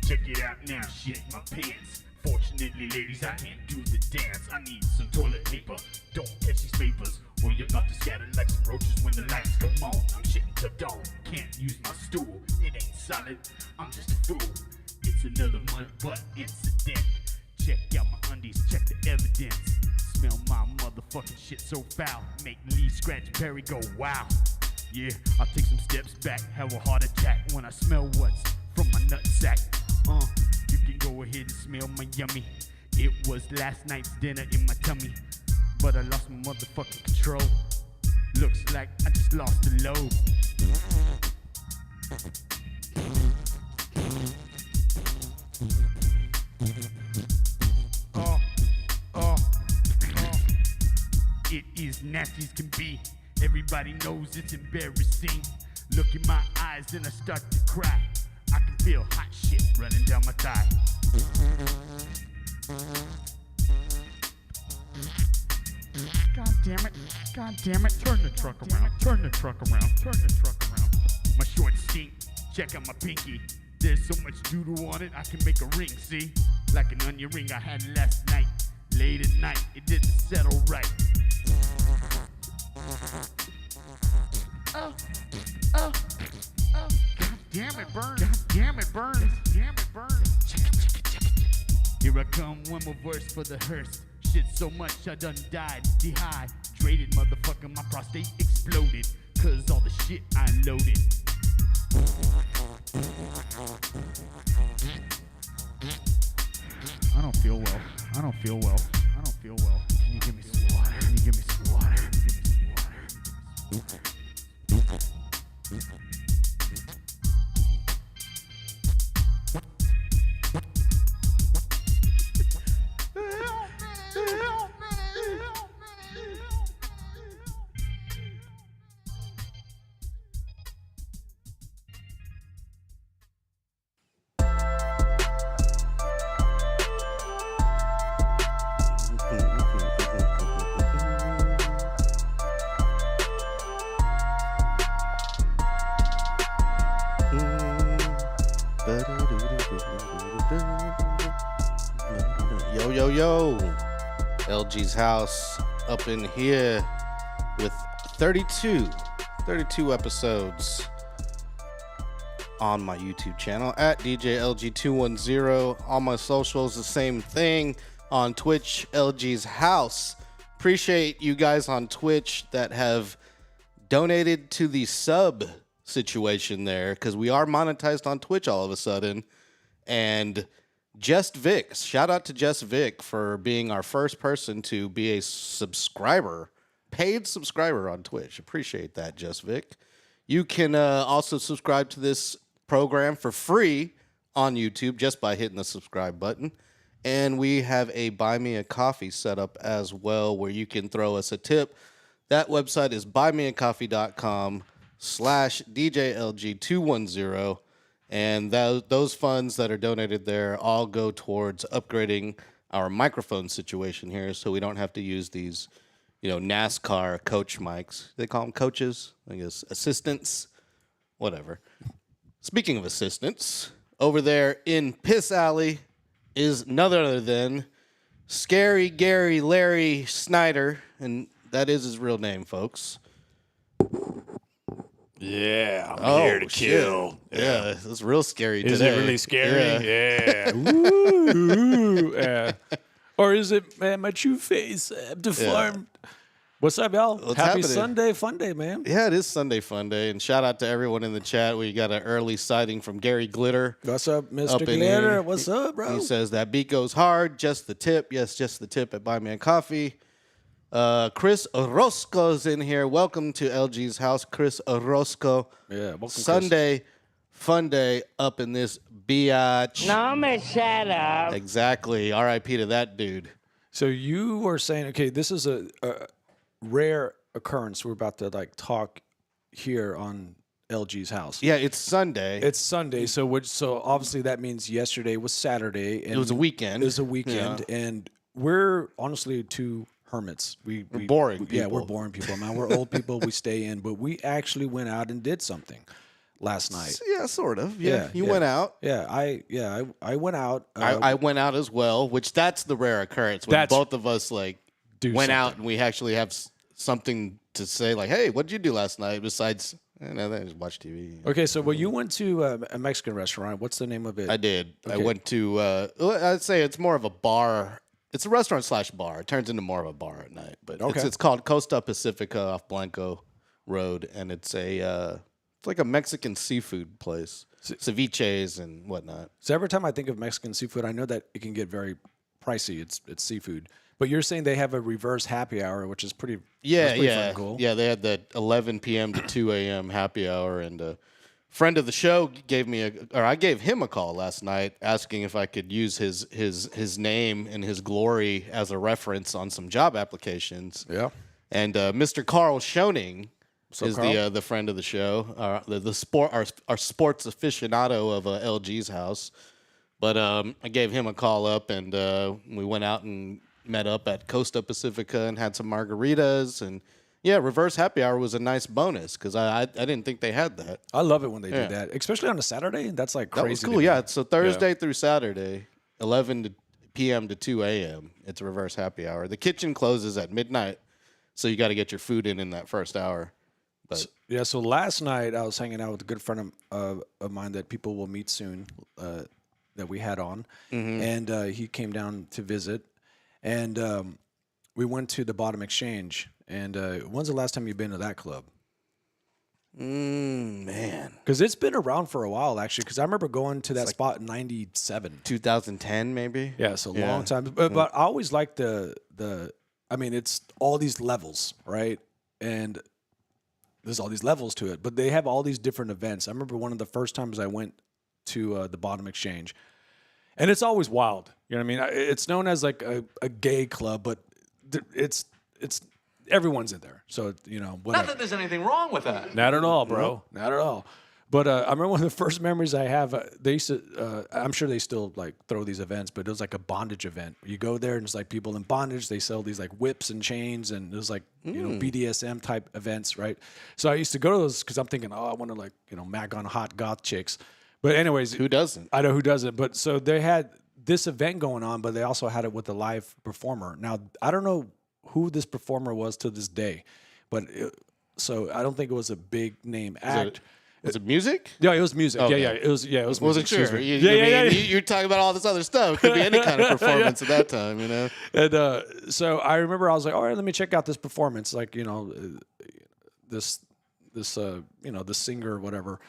Check it out now, shit my pants. Fortunately, ladies, I can't do the dance. I need some toilet paper. Don't catch these papers, or you're about to scatter like some roaches when the lights come on. I'm shitting to dawn, can't use my stool. It ain't solid, I'm just a fool. It's another mud butt incident. Check out my undies, check the evidence. Smell my motherfucking shit so foul. Make Lee Scratch Perry go wow. Yeah, I'll take some steps back, have a heart attack when I smell what's from my nutsack. You can go ahead and smell my yummy. It was last night's dinner in my tummy, but I lost my motherfucking control. Looks like I just lost the load. It is nasty as can be. Everybody knows it's embarrassing. Look in my eyes and I start to cry. I can feel hot shit running down my thigh. God damn it. God damn it. Turn the truck around. Turn the truck around. Turn the truck around. My shorts stink. Check out my pinky. There's so much doodle on it, I can make a ring, see? Like an onion ring I had last night. Late at night, it didn't settle right. God damn it, burns. God damn it, burns. Damn it, burns. Here I come, one more verse for the hearse. Shit so much I done died. Dehydrated, motherfucker, my prostate exploded. Cause all the shit I loaded. I don't feel well. I don't feel well. I don't feel well. Can you give me some water? Can you give me some water? Give me some water. Yo, LG's house up in here with 32 episodes on my YouTube channel at DJLG210. All my socials, the same thing. On Twitch, LG's house. Appreciate you guys on Twitch that have donated to the sub situation there, because we are monetized on Twitch all of a sudden. And Just Vic, shout out to Just Vic for being our first person to be a subscriber, paid subscriber on Twitch. Appreciate that, Just Vic. You can also subscribe to this program for free on YouTube just by hitting the subscribe button. And we have a Buy Me a Coffee set up as well, where you can throw us a tip. That website is buymeacoffee.com/DJLG210. And those funds that are donated there all go towards upgrading our microphone situation here, so we don't have to use these, NASCAR coach mics. They call them coaches, I guess, assistants, whatever. Speaking of assistants, over there in Piss Alley is none other than Scary Gary Larry Snyder, and that is his real name, folks. Yeah, I'm here to kill. Yeah, it's real scary today. Is it really scary? Yeah. Ooh, yeah. Or is it, man, my true face deformed? Yeah. What's up, y'all? What's Happy happening? Sunday fun day, man. Yeah, it is Sunday fun day. And shout out to everyone in the chat. We got an early sighting from Gary Glitter. What's up, Mr. Glitter? What's up, bro? He says that beat goes hard. Just the tip. Yes, just the tip at Buy Me a Coffee. Chris Orozco's in here. Welcome to LG's house, Chris Orozco. Yeah, welcome, Sunday fun day up in this biatch. No, man, shut up. Exactly. R.I.P. to that dude. So you were saying, okay, this is a rare occurrence. We're about to talk here on LG's house. Yeah, it's Sunday. It's Sunday, so obviously that means yesterday was Saturday. And it was a weekend. It was a weekend, and we're honestly two hermits. We're boring people. Yeah, we're boring people, man. We're old people. We stay in, but we actually went out and did something last night. Yeah, sort of. Yeah, you went out. Yeah, I went out. I went out as well, which that's the rare occurrence when both of us like went out and we actually have something to say. Like, hey, what did you do last night? Besides, I just watch TV. Okay, so you went to a Mexican restaurant. What's the name of it? I did. Okay. I went to. I'd say it's more of a bar. It's a restaurant/bar. It turns into more of a bar at night, but it's called Costa Pacifica off Blanco Road, and it's like a Mexican seafood place, ceviches and whatnot. So every time I think of Mexican seafood, I know that it can get very pricey. It's seafood, but you're saying they have a reverse happy hour, which is pretty fucking cool. Yeah. They had that 11 p.m. to 2 a.m. happy hour, and a friend of the show I gave him a call last night asking if I could use his name and his glory as a reference on some job applications. Yeah, and Mr. Carl Schoening. Is Carl? the friend of the show, our sports aficionado of LG's house, but I gave him a call up and we went out and met up at Costa Pacifica and had some margaritas and reverse happy hour was a nice bonus because I didn't think they had that. I love it when they do that, especially on a Saturday. That's like crazy. That was cool. Yeah, so Thursday through Saturday, 11 p.m. to 2 a.m. It's a reverse happy hour. The kitchen closes at midnight, so you got to get your food in that first hour. But so last night I was hanging out with a good friend of mine that people will meet soon that we had on, and he came down to visit, and we went to the Bottom Exchange. And when's the last time you've been to that club? Man, because it's been around for a while actually. Because I remember going to that spot in '97, 2010 maybe. Yeah, it's a long time. But I always like the. I mean, it's all these levels, right? And there's all these levels to it, but they have all these different events. I remember one of the first times I went to the Bottom Exchange, and it's always wild. You know what I mean? It's known as like a gay club, but it's everyone's in there. So, whatever. Not that there's anything wrong with that. Not at all, bro. Not at all. But I remember one of the first memories I have, they used to, I'm sure they still like throw these events, but it was like a bondage event. You go there and it's like people in bondage. They sell these like whips and chains and it was like, BDSM type events, right? So I used to go to those because I'm thinking, I want to like, mag on hot goth chicks. But anyways. Who doesn't? I know who doesn't. But so they had this event going on, but they also had it with a live performer. Now, I don't know who this performer was to this day, but so I don't think it was a big name act. Was it music? Yeah, it was music. Okay. Yeah, it was. Yeah, it was. Wasn't music. sure. Yeah. You're talking about all this other stuff. It could be any kind of performance at that time, And so I remember I was like, all right, let me check out this performance. Like, this the singer or whatever.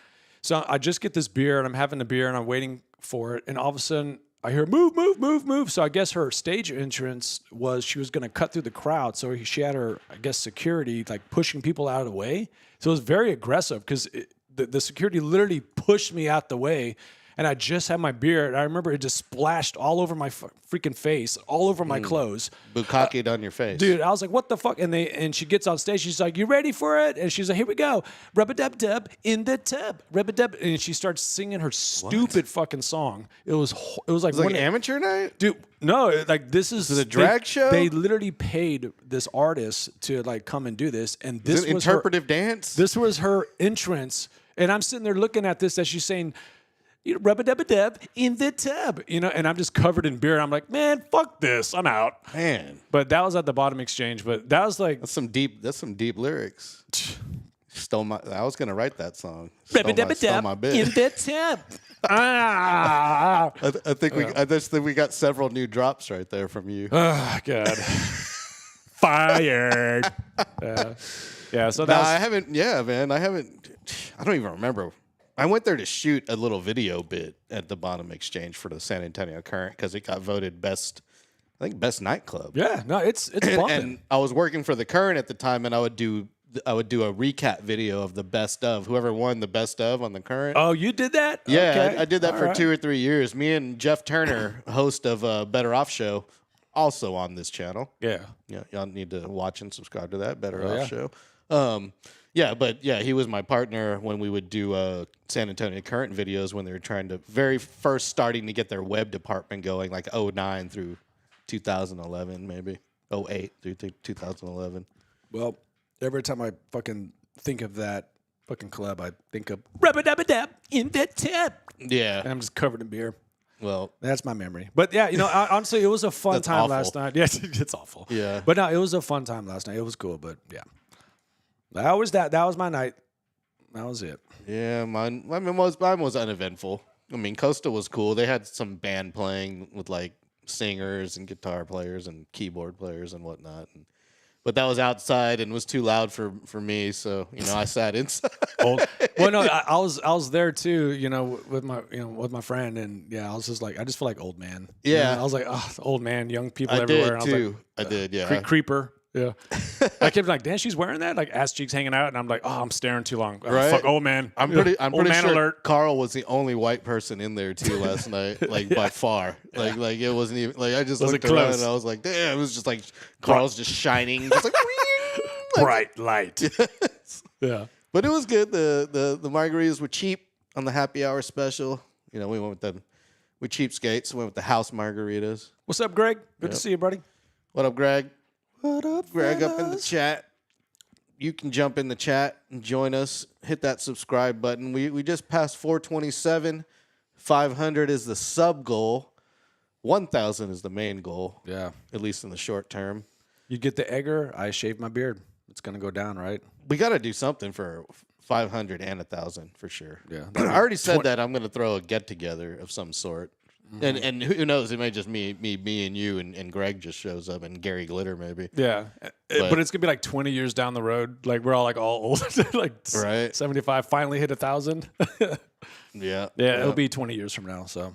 So I just get this beer and I'm having the beer and I'm waiting for it, and all of a sudden I hear move, move, move, move. So I guess her stage entrance was she was going to cut through the crowd. So she had her, I guess, security like pushing people out of the way. So it was very aggressive because the security literally pushed me out the way, and I just had my beer, and I remember it just splashed all over my freaking face, all over my clothes. Bukkakeed on your face. Dude, I was like, what the fuck? And she gets on stage, she's like, you ready for it? And she's like, here we go. Rub-a-dub-dub in the tub. Rub-a-dub. And she starts singing her stupid fucking song. It was like amateur night? Dude, no, like this is a drag show? They literally paid this artist to like come and do this. And this was interpretive dance? This was her entrance. And I'm sitting there looking at this as she's saying, rub-a-dub-a-dub in the tub, and I'm just covered in beer. And I'm like, man, fuck this. I'm out. Man. But that was at the Bottom Exchange. But that was like. That's some deep lyrics. I was going to write that song. Rub-a-dub-a-dub my bit. in the tub. Ah. I just think we got several new drops right there from you. Oh, God. Fired. Yeah, so that was. I haven't. Yeah, man. I don't even remember. I went there to shoot a little video bit at the Bottom Exchange for the San Antonio Current because it got voted best best nightclub. Yeah, no, it's bumping. And I was working for the Current at the time, and I would do a recap video of the best of whoever won the best of on the Current. Oh, you did that? Yeah, okay. I did that for 2 or 3 years. Me and Jeff Turner, host of Better Off Show, also on this channel. Yeah, y'all need to watch and subscribe to that Better Off Show. Yeah, but yeah, he was my partner when we would do San Antonio Current videos when they were trying to very first starting to get their web department going, like 09 through 2011, maybe 08 through 2011. Well, every time I fucking think of that fucking club, I think of rubber dabba dab in that tap. Yeah. And I'm just covered in beer. Well, That's my memory. But yeah, honestly, it was a fun That's time awful. last night. Yes, it's awful. Yeah. But no, it was a fun time last night. It was cool, but yeah. That was my night. That was it. yeah, mine was uneventful. I mean, Costa was cool. They had some band playing with like singers and guitar players and keyboard players and whatnot. But that was outside and was too loud for me, so I sat inside. Well, no, I was there too, with my friend, and yeah, I was just like, I just feel like old man. Yeah. I was like, oh, old man, young people I everywhere. did And too. I was like, I did, yeah. creeper. Yeah. I kept like, damn, she's wearing that, like ass cheeks hanging out, and I'm like, oh, I'm staring too long. Oh, Right? fuck, old man. I'm Yeah. pretty Old man sure alert. Carl was the only white person in there too last night, like by far. Like it wasn't even like I just Was looked it around close? and I was like, damn, it was just like Carl's just shining, just like. Bright light. Yeah. But it was good. The margaritas were cheap on the happy hour special. We went with we cheapskates. Went with the house margaritas. What's up, Greg? Good to see you, buddy. What up, Greg? What up, Greg up in the chat. You can jump in the chat and join us. Hit that subscribe button. We just passed 427. 500 is the sub goal. 1,000 is the main goal. Yeah. At least in the short term. You get the egger, I shave my beard. It's gonna go down, right? We got to do something for 500 and 1,000 for sure. Yeah. I already said that I'm going to throw a get together of some sort. And who knows? It may just me and you and Greg just shows up and Gary Glitter maybe. Yeah, but it's gonna be like 20 years down the road. Like we're all old, like Right. 75. Finally hit 1,000. Yeah. Yeah, it'll be 20 years from now. So,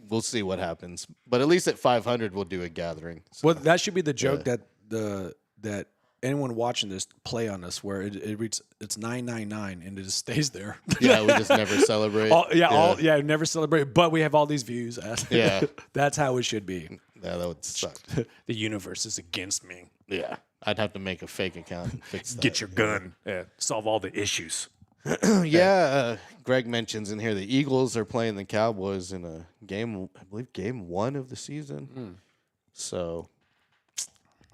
We'll see what happens. But at least at 500 we'll do a gathering. So, well, that should be the joke that anyone watching this play on us, where it reads it's 999 and it just stays there. yeah, we just never celebrate. Never celebrate, but we have all these views. Yeah. That's how it should be. Yeah, that would suck. The universe is against me. Yeah. I'd have to make a fake account and fix that. Get your gun. Yeah, solve all the issues. Yeah, Greg mentions in here the Eagles are playing the Cowboys in a game, I believe game 1 of the season. So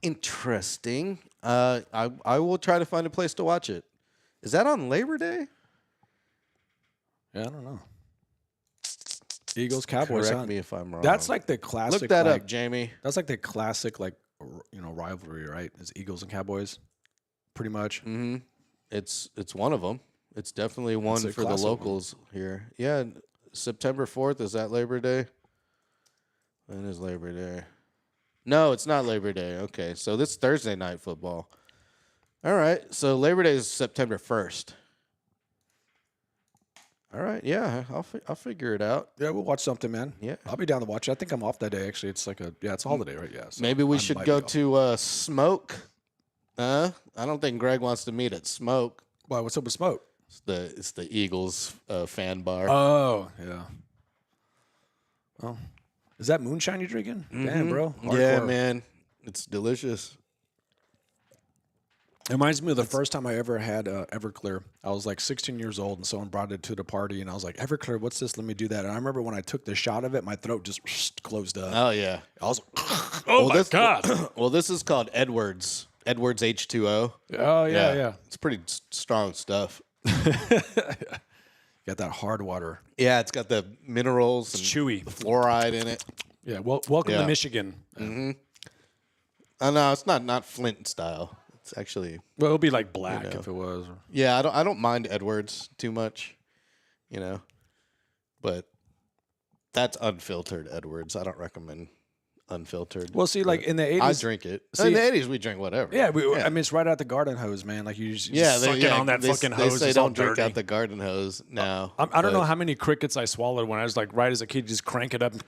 interesting. I will try to find a place to watch it. Is that on Labor Day? Yeah, I don't know. Eagles Cowboys. Correct me if I'm wrong. That's like the classic. Look that like, up, Jamie. That's like the classic, rivalry, right? Is Eagles and Cowboys, pretty much. Mm-hmm. It's one of them. It's definitely one It's a for the classic locals here. Yeah, September 4th, is that Labor Day? When is Labor Day? No, it's not Labor Day. Okay, so this Thursday night football. All right, so Labor Day is September 1st. All right, yeah, I'll figure it out. Yeah, we'll watch something, man. Yeah. I'll be down to watch it. I think I'm off that day. Actually, it's like it's a holiday, right? Yeah. So Maybe we I should might go be off. to Smoke. I don't think Greg wants to meet at Smoke. Why? What's up with smoke? It's the Eagles fan bar. Oh, yeah. Well, is that moonshine you're drinking? Damn, bro. Yeah, Hardcore. man, it's delicious. It reminds me of the first time I ever had Everclear. I was like 16 years old, and someone brought it to the party, and I was like, Everclear, what's this? Let me do that. And I remember when I took the shot of it, my throat just closed up. Oh yeah. I was like, my God. Well, this is called Edwards. Edwards H2O. Oh, yeah. It's pretty strong stuff. Got that hard water. Yeah, it's got the minerals and chewy. the fluoride in it. Yeah, well, welcome Yeah. to Michigan. Oh no, it's not Flint style. It's actually Well, it would be like black if it was. yeah. I don't mind Edwards too much, but that's unfiltered Edwards. I don't recommend unfiltered. Well, see, like in the 80s. I drink it. See- In the 80s, we drink whatever. Yeah, I mean, it's right out the garden hose, man. Like you just Yeah, sucking on that fucking they hose. say It's all don't drink dirty. out the garden hose now. I don't know but- how many crickets I swallowed when I was like right as a kid. Just crank it up, and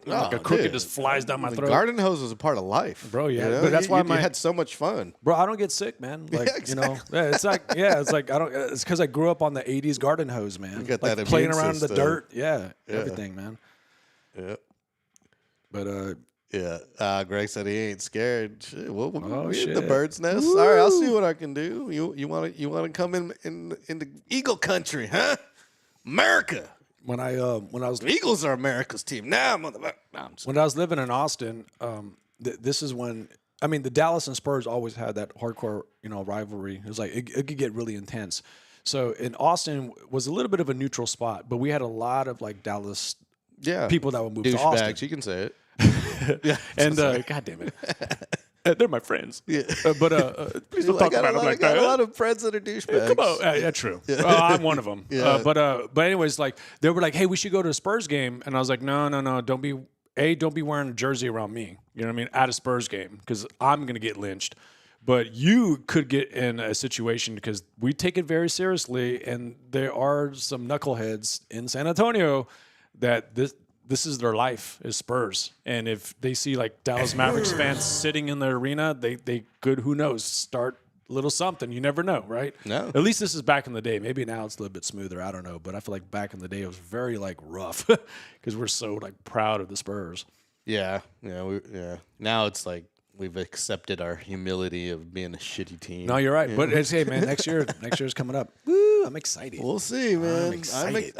like a cricket dude. just flies down my The throat. garden hose is a part of life, Bro, yeah. But that's You- why you my- had so much fun. Bro, I don't get sick, man. Like it's like I don't. It's because I grew up on the '80s garden hose, man. You got like that playing immune around in the system. dirt, everything, man. Yeah. But Yeah. Greg said he ain't scared. Shit, we in shit. the bird's nest. All right, I'll see what I can do. You want to come in the Eagle country, huh? America. When I was The Eagles are America's team now, motherfucker. No, I'm just when I was living in Austin, this is when the Dallas and Spurs always had that hardcore rivalry. It was like it could get really intense. So in Austin was a little bit of a neutral spot, but we had a lot of like Dallas people that would move to Austin. douchebags. You can say it. Yeah. And God damn it, they're my friends. Yeah. Please don't talk about them like that. I got a lot of friends that are douchebags. Come on, yeah, true. I'm one of them. Yeah. But anyways, like they were like, "Hey, we should go to a Spurs game," and I was like, "No, don't be wearing a jersey around me. You know what I mean? At a Spurs game, because I'm gonna get lynched. But you could get in a situation because we take it very seriously, and there are some knuckleheads in San Antonio that this is their life is Spurs. And if they see like Dallas Mavericks fans sitting in the arena, they could, who knows, start a little something. You never know, right? No. At least this is back in the day. Maybe now it's a little bit smoother. I don't know. But I feel like back in the day it was very like rough because we're so like proud of the Spurs. Yeah. Now it's like we've accepted our humility of being a shitty team. No, you're right. Yeah. But hey, man, next year's coming up. Woo, I'm excited. We'll see, man. I'm excited.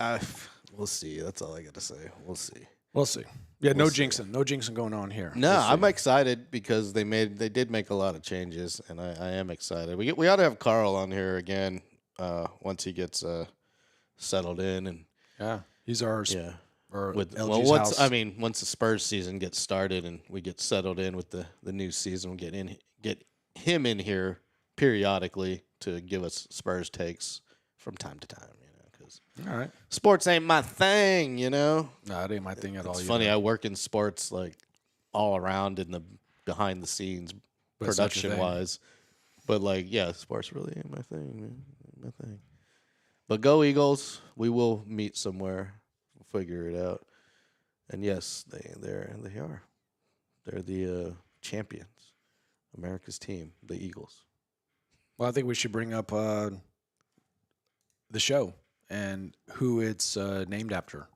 We'll see. That's all I got to say. We'll see. We'll see. Yeah, no jinxing going on here. No, I'm excited because they did make a lot of changes, and I am excited. We ought to have Carl on here again once he gets settled in, and yeah, he's ours. Yeah, house. Once the Spurs season gets started and we get settled in with the new season, we'll get him in here periodically to give us Spurs takes from time to time. All right. Sports ain't my thing, No, it ain't my thing at all. It's funny. I work in sports like all around in the behind the scenes, production wise. But like, yeah, sports really ain't my thing, man. Ain't my thing. But go Eagles. We will meet somewhere. We'll figure it out. And yes, they are. They're the champions. America's team, the Eagles. Well, I think we should bring up the show and who it's named after.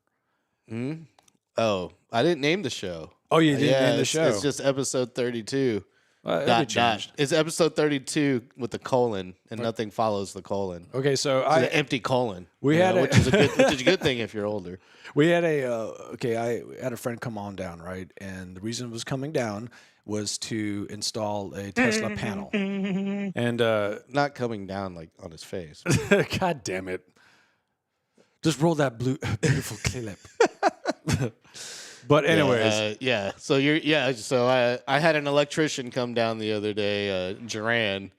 Oh, I didn't name the show. Oh, you didn't name the show. It's just episode 32. Dot. It's episode 32 with the colon, and nothing follows the colon. Okay, so it's an empty colon. Which is a good thing if you're older. We had I had a friend come on down, right? And the reason it was coming down was to install a Tesla panel. And not coming down like on his face. God damn it. Just roll that beautiful clip. But anyways, So I had an electrician come down the other day, Juran,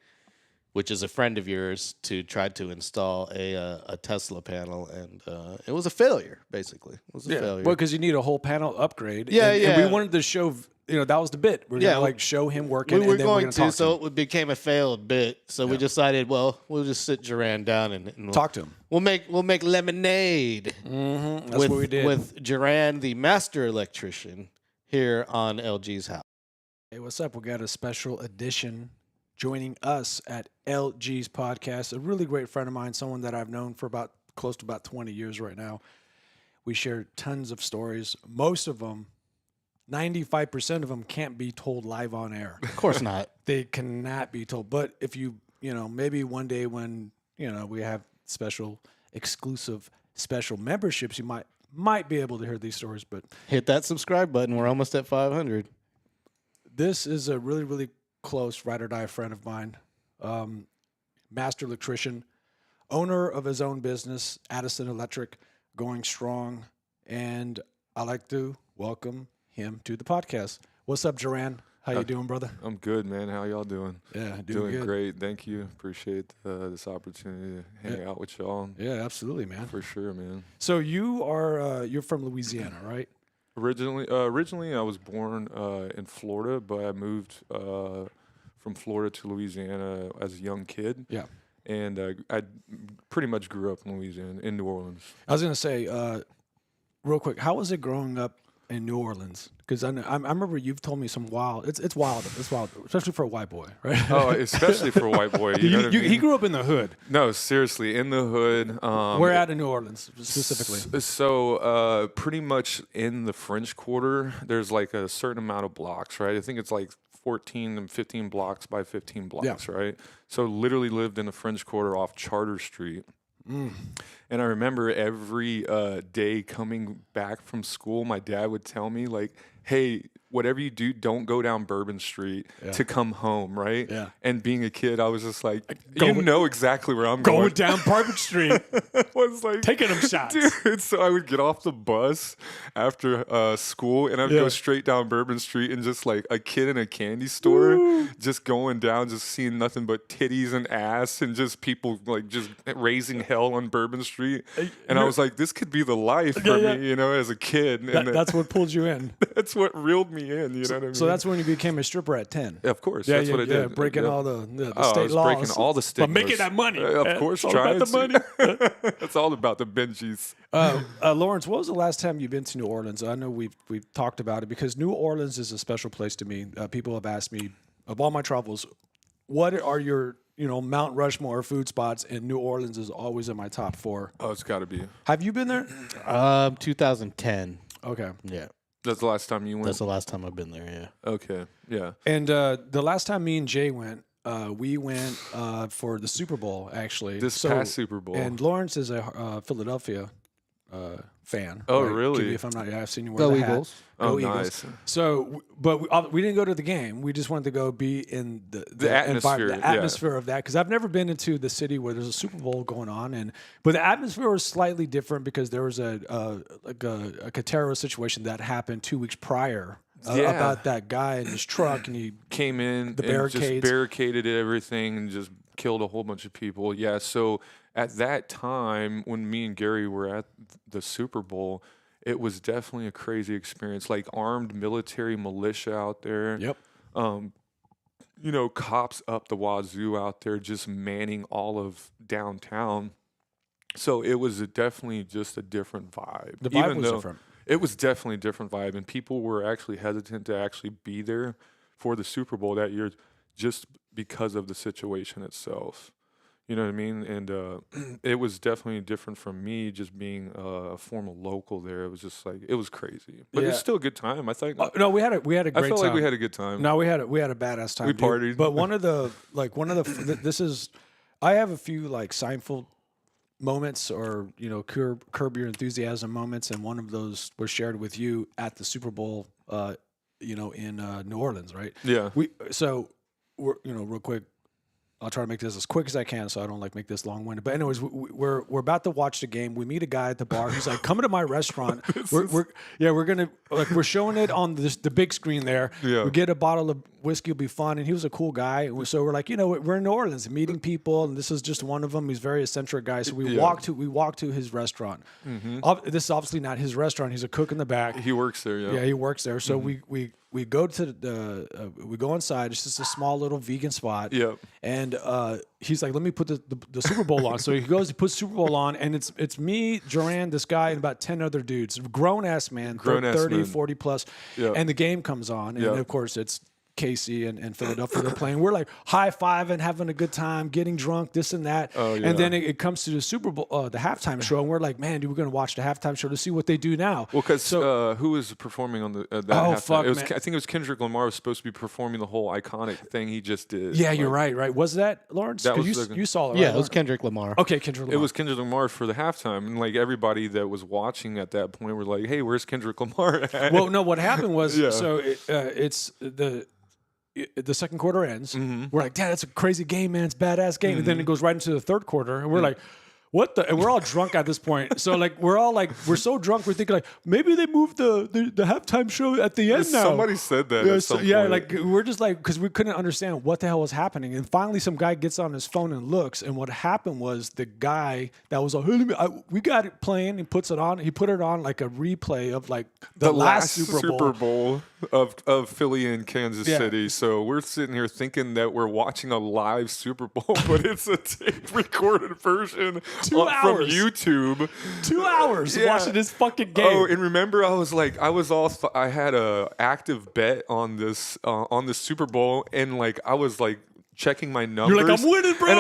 which is a friend of yours, to try to install a Tesla panel, and it was a failure. Basically, it was a failure. Well, because you need a whole panel upgrade. Yeah, and we wanted to show. That was the bit. We're gonna show him working. We were and then going we're gonna to, so it became a failed bit. So we decided, well, we'll just sit Juran down and talk to him. We'll make lemonade. Mm-hmm. That's what we did with Juran, the master electrician, here on LG's house. Hey, what's up? We got a special edition joining us at LG's podcast. A really great friend of mine, someone that I've known for close to about 20 years right now. We share tons of stories. Most of them. 95% of them can't be told live on air. Of course not. They cannot be told. But if maybe one day when, we have exclusive special memberships, you might be able to hear these stories. But hit that subscribe button. We're almost at 500. This is a really, really close ride or die friend of mine. Master electrician, owner of his own business, Addison Electric, going strong. And I like to welcome him to the podcast. What's up, Juran? How you doing, brother? I'm good, man. How y'all doing? Yeah, doing good. Great. Thank you. Appreciate this opportunity to hang out with y'all. Yeah, absolutely, man. For sure, man. So you are you're from Louisiana, right? Originally, I was born in Florida, but I moved from Florida to Louisiana as a young kid. Yeah. And I pretty much grew up in Louisiana, in New Orleans. I was gonna say, real quick, how was it growing up in New Orleans? Because I remember you've told me some wild. It's wild. It's wild, especially for a white boy, right? Oh, especially for a white boy. You know what I mean? He grew up in the hood. No, seriously, in the hood. Where at in New Orleans specifically? So pretty much in the French Quarter, there's like a certain amount of blocks, right? I think it's like 14 and 15 blocks by 15 blocks, right? So literally lived in the French Quarter off Charter Street. And I remember every day coming back from school, my dad would tell me like, hey, whatever you do, don't go down Bourbon Street to come home, right? Yeah. And being a kid, I was just like, you know exactly where I'm going. Going down Bourbon Street, was like taking them shots. Dude, so I would get off the bus after school and I'd go straight down Bourbon Street and just like a kid in a candy store, just going down, just seeing nothing but titties and ass and just people like just raising hell on Bourbon Street. And I was like, this could be the life for me, you know, as a kid. And That's what pulled you in. that's what reeled me in, you know what I mean? So that's when you became a stripper at 10. Of course, that's what I did. Breaking all the I state was laws. breaking all the stigmas. But making that money. Of course, it's all trying about the money. to. It's all about the Benjis. Lawrence, what was the last time you've been to New Orleans? I know we've talked about it because New Orleans is a special place to me. People have asked me of all my travels, what are your Mount Rushmore food spots? And New Orleans is always in my top 4. Oh, it's got to be. Have you been there? 2010. Okay. Yeah. That's the last time you went? That's the last time I've been there, yeah. Okay, yeah. And the last time me and Jay went, we went for the Super Bowl, actually. This past Super Bowl. And Lawrence is a Philadelphia fan. Oh, right? really? If I'm not, I've seen you wear Go the hat. Eagles. Oh, Go Eagles. nice. So, but we didn't go to the game. We just wanted to go be in the atmosphere, the atmosphere of that. Because I've never been into the city where there's a Super Bowl going on, but the atmosphere was slightly different because there was a terrorist situation that happened 2 weeks prior. About that guy in his truck, and he came in the and barricades. just barricaded everything and just killed a whole bunch of people. Yeah, so at that time when me and Gary were at the Super Bowl, it was definitely a crazy experience. Like armed military militia out there. Yep. Cops up the wazoo out there just manning all of downtown. So it was definitely just a different vibe. The vibe was different. It was definitely a different vibe, and people were actually hesitant to actually be there for the Super Bowl that year just because of the situation itself. You know what I mean? And it was definitely different from me just being a former local there. It was just like, it was crazy. But it's still a good time, I think. No, we had a great time. I felt like we had a good time. No, we had a badass time. We partied. But I have a few like Seinfeld moments or Curb Your Enthusiasm moments, and one of those was shared with you at the Super Bowl in New Orleans, right? Yeah. We're real quick, I'll try to make this as quick as I can so I don't make this long-winded. But anyways, we're about to watch the game. We meet a guy at the bar. He's like, "Come to my restaurant." We're gonna we're showing it on the big screen there. Yeah. We get a bottle of whiskey, it'll be fun. And he was a cool guy. So we're like, we're in New Orleans meeting people, and this is just one of them. He's a very eccentric guy. So we walk to his restaurant. Mm-hmm. This is obviously not his restaurant. He's a cook in the back. He works there. Yeah. Yeah, he works there. So we go to we go inside. It's just a small little vegan spot. Yep. And he's like, "Let me put the Super Bowl on." So he goes, he puts Super Bowl on, and it's me, Juran, this guy, and about 10 other dudes, grown ass man, 30, 40 plus. Yep. And the game comes on, and of course it's KC and Philadelphia they're playing. We're like high-fiving, having a good time, getting drunk, this and that. Oh, yeah. And then it comes to the Super Bowl, the halftime show, and we're like, man, dude, we're going to watch the halftime show to see what they do now. Well, because who was performing on that halftime? Fuck, man. man. I think it was Kendrick Lamar was supposed to be performing the whole iconic thing he just did. Yeah, you're right. Was that Lawrence? That was you saw it, right? Yeah, it was Kendrick Lamar. Okay, Kendrick Lamar. It was Kendrick Lamar for the halftime, and like everybody that was watching at that point were like, "Hey, where's Kendrick Lamar at?" Well, no, what happened was Yeah. it's the second quarter ends. Mm-hmm. We're like, "Dad, that's a crazy game, man. It's a badass game." Mm-hmm. And then it goes right into the third quarter, and we're like, "What the?" And we're all drunk at this point. So we're so drunk, we're thinking like maybe they moved the halftime show at the end now. Somebody said that. At some point. Like we're just like because we couldn't understand what the hell was happening. And finally, some guy gets on his phone and looks, and what happened was the guy that was like, "Hey, we got it playing," and puts it on. He put it on like a replay of like the last Super Bowl. of Philly and Kansas City. So we're sitting here thinking that we're watching a live Super Bowl, but it's a tape recorded version from YouTube. 2 hours watching this fucking game. Oh, and remember, I had a active bet on this Super Bowl, and like I was like checking my numbers. You're like, I'm winning, bro. And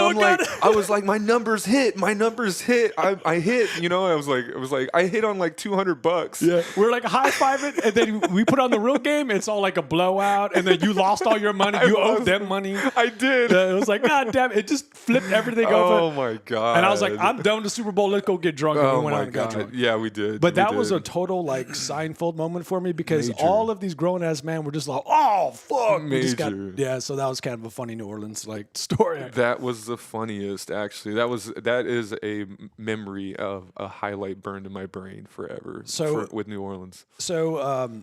I was like, my numbers hit. I hit. You know, I was like, I hit on like $200. Yeah, we're like high fiving, and then we put on the real game. It's all like a blowout, and then you lost all your money. You owed them money. I did. It was like, God damn it! It just flipped everything over. Oh my god! And I was like, I'm done with the Super Bowl. Let's go get drunk. And we went out and got drunk. Yeah, we did. But that was a total like Seinfeld moment for me because all of these grown ass men were just like, oh fuck, Major. So that was kind of a funny New Orleans like story. That was the funniest, actually. That is a memory of a highlight burned in my brain forever. With New Orleans. So,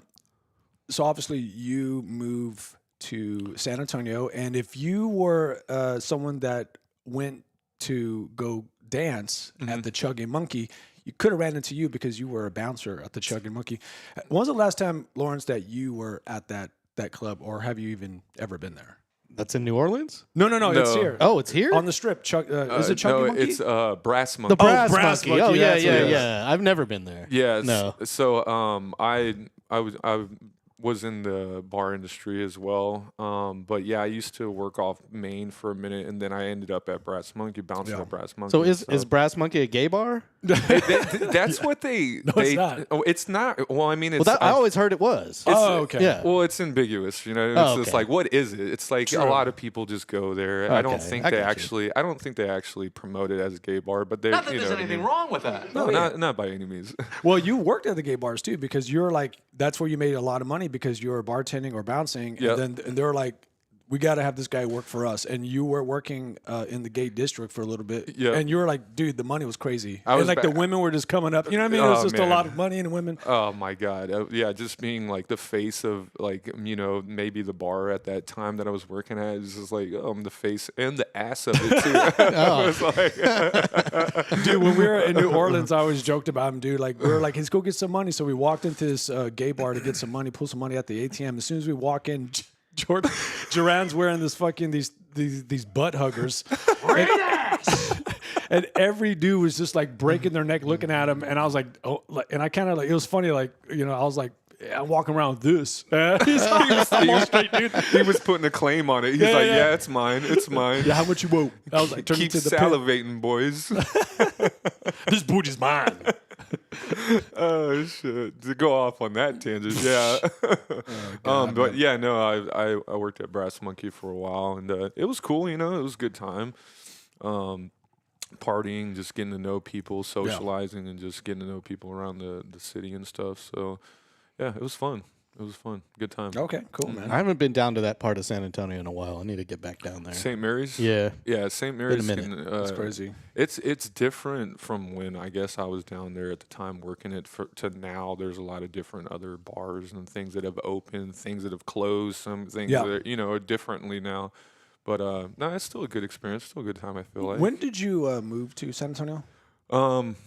so obviously you move to San Antonio, and if you were someone that went to go dance at the Chugging Monkey, you could have ran into you because you were a bouncer at the Chugging Monkey. When was the last time, Lawrence, that you were at that club, or have you even ever been there? That's in New Orleans? No, it's here. Oh, it's here? On the Strip. Is it Chugging Monkey? It's Brass Monkey. The Brass Brass Monkey. Monkey. Oh, Yeah, yeah. I've never been there. Yeah. No. So I was in the bar industry as well. But yeah, I used to work off Maine for a minute, and then I ended up at Brass Monkey, bouncing at Brass Monkey. So is Brass Monkey a gay bar? That's what they. it's not. Oh, it's not. Well, I mean, it's. I always heard it was. Oh, okay. Yeah. Well, it's ambiguous, you know. It's just like, what is it? It's like True. a lot of people just go there. I don't think they actually. I don't think they actually promote it as a gay bar, but they. Not that there's anything wrong with that. No, not by any means. Well, you worked at the gay bars too because you're like that's where you made a lot of money because you were bartending or bouncing, and they were like, we got to have this guy work for us, and you were working in the gay district for a little bit, and you were like, dude, the money was crazy, and like the women were just coming up, you know what I mean? It was just a lot of money and women. Oh my god, yeah, just being like the face of like maybe the bar at that time that I was working at is just like the face and the ass of it too. It was like, dude, when we were in New Orleans, I always joked about him, dude. Like we were like, let's go get some money. So we walked into this gay bar to get some money, pull some money at the ATM. As soon as we walk in, Juran's wearing this fucking these butt huggers. And every dude was just like breaking their neck looking at him, and I was like, oh, and I kind of like, it was funny, like, I was like, I'm walking around with this. I'm all straight, dude. He was putting a claim on it. He's like, yeah, it's mine. It's mine. Yeah, how much you want? I was like, keep pit. salivating, boys. This booty's mine. Oh shit! To go off on that tangent, yeah. But yeah, no, I worked at Brass Monkey for a while, and it was cool. It was a good time. Partying, just getting to know people, socializing, and just getting to know people around the city and stuff. So, yeah, it was fun. It was fun. Good time. Okay, cool, man. I haven't been down to that part of San Antonio in a while. I need to get back down there. St. Mary's? Yeah. Yeah, St. Mary's. Been a minute. That's crazy. It's different from when I guess I was down there at the time working it to now. There's a lot of different other bars and things that have opened, things that have closed, some things that are differently now. But no, it's still a good experience, still a good time, I feel like. When did you move to San Antonio?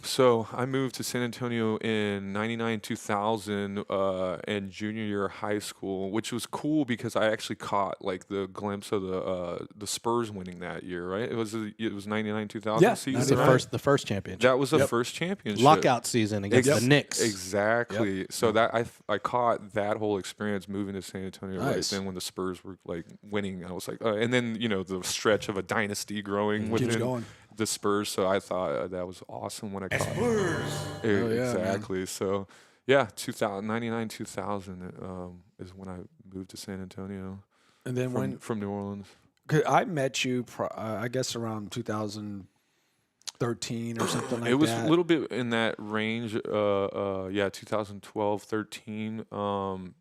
So I moved to San Antonio in 99, 2000, and junior year of high school, which was cool because I actually caught like the glimpse of the Spurs winning that year, right? It was 99, 2000 season. That's the first championship. That was the first championship. Lockout season against the Knicks. Exactly. Yep. So that I caught that whole experience moving to San Antonio right then when the Spurs were like winning. I was like, and then the stretch of a dynasty growing within the Spurs. So I thought that was awesome when I caught Spurs. Exactly. So yeah, 99, 2000 is when I moved to San Antonio. And then from New Orleans. I met you, I guess around 2013 or something like that. It was a little bit in that range. 2012, 13.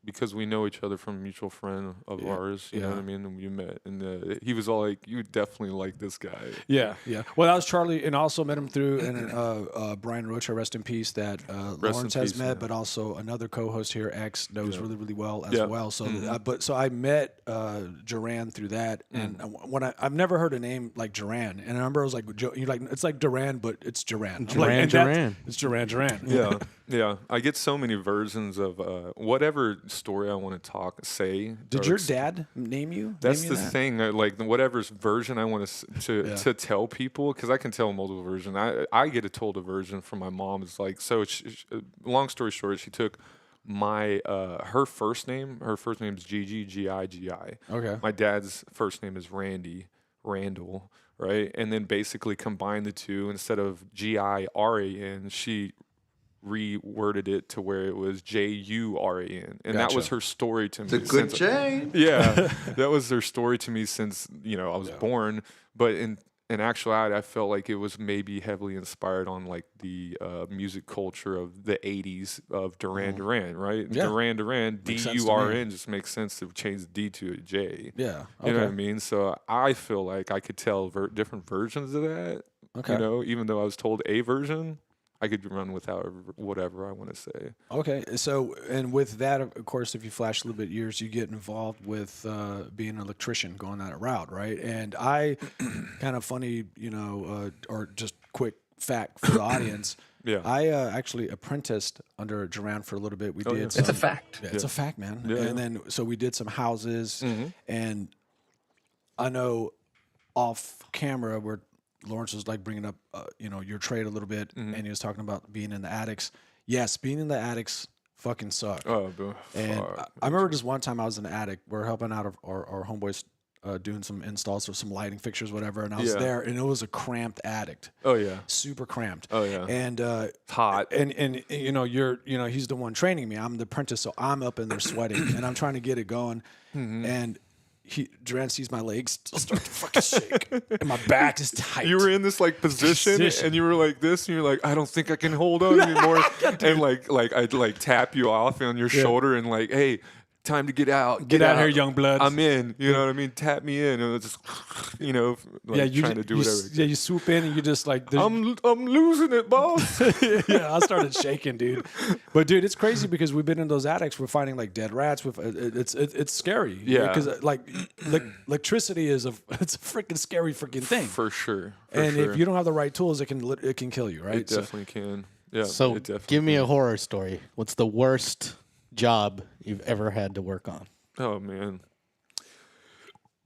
Because we know each other from a mutual friend of ours. You know what I mean? And we met, and he was all like, "You definitely like this guy." Yeah, yeah. Well, that was Charlie, and I also met him through Brian Rocha, rest in peace, that Lawrence has met, but also another co-host here, X, knows really, really well as well. So, so I met Juran through that, and when I've never heard a name like Juran, and I remember I was like, it's like Duran, but it's Juran. It's Juran. Yeah. I get so many versions of whatever story I want to say. Did your dad name you? That's name you the that? thing. Like whatever version I want to tell people, because I can tell multiple versions. I get told a version from my mom. It's like, so. Long story short, she took my her first name. Her first name is Gigi, Gigi. Okay. My dad's first name is Randall, right? And then basically combined the two. Instead of Giran, she reworded it to where it was Juran, and that was her story to me. It's a good J. Yeah, that was her story to me since I was born. But in actuality, I felt like it was maybe heavily inspired on like the music culture of the '80s of Duran, right? Yeah. Duran, D-U-R-N just makes sense to change the D to a J. Yeah. You know what I mean? So I feel like I could tell different versions of that. Okay. Even though I was told a version, I could run with whatever I want to say. Okay, so and with that, of course, if you flash a little bit years, you get involved with being an electrician, going that route, right? And I, kind of funny, or just quick fact for the audience. Yeah. I actually apprenticed under Juran for a little bit. We did. yeah. It's a fact. Yeah, it's a fact, man. Yeah. And then so we did some houses, and I know off camera where Lawrence was like bringing up, your trade a little bit, and he was talking about being in the attics. Yes, being in the attics fucking suck. Oh, bro. And I remember just one time I was in the attic. We're helping out our homeboys doing some installs of some lighting fixtures, whatever. And I was there, and it was a cramped attic. Oh yeah. Super cramped. Oh yeah. And hot. And he's the one training me. I'm the apprentice, so I'm up in there sweating, and I'm trying to get it going, and. Duran sees my legs start to fucking shake, and my back is tight. You were in this like position, and you were like this, and you're like, I don't think I can hold on anymore. And like I'd like tap you off on your shoulder, and like, hey, time to get out. Get out here, young blood. I'm in. You know what I mean? Tap me in, and it's just, trying to do whatever. You swoop in, and you just like. I'm losing it, boss. Yeah, I started shaking, dude. But dude, it's crazy because we've been in those attics. We're finding like dead rats. With it's scary. Yeah. Because like electricity is it's a freaking scary freaking thing. For sure. If you don't have the right tools, it can kill you, right? It definitely can. Yeah. So it definitely give me can. a horror story. What's the worst job you've ever had to work on? Oh man.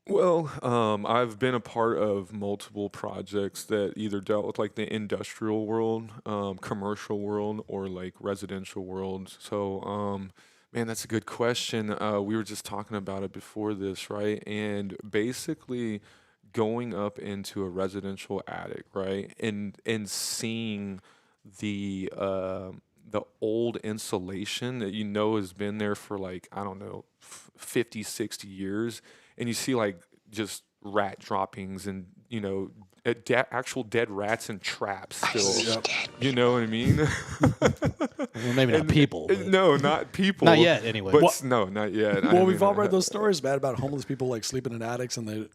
Well, I've been a part of multiple projects that either dealt with like the industrial world, commercial world, or like residential world. So, man, that's a good question. We were just talking about it before this, right? And basically going up into a residential attic, right? And seeing the old insulation that has been there for like, I don't know, 50, 60 years. And you see like just rat droppings and, actual dead rats and traps still. You know what I mean? Well, maybe not people. But No, not people. not yet, anyway. But no, not yet. Well, we've all read those stories, man, about homeless people like sleeping in attics, and they're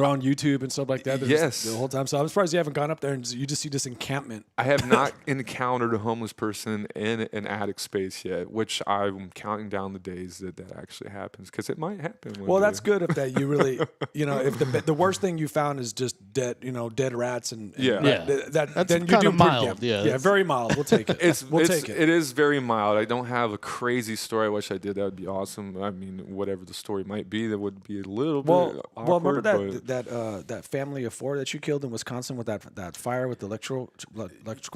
on YouTube and stuff like that. They're just the whole time. So I'm surprised you haven't gone up there and you just see this encampment. I have not encountered a homeless person in an attic space yet, which I'm counting down the days that actually happens, because it might happen. Well, day. that's good if that you really, if the worst thing you found is just dead rats and That's then you kind do of pretty mild. damn- Yeah, very mild. We'll take it. We'll take it. It is very mild. I don't have a crazy story. I wish I did. That would be awesome. I mean, whatever the story might be, that would be a little bit awkward. Remember that family of 4 that you killed in Wisconsin with that fire with the electrical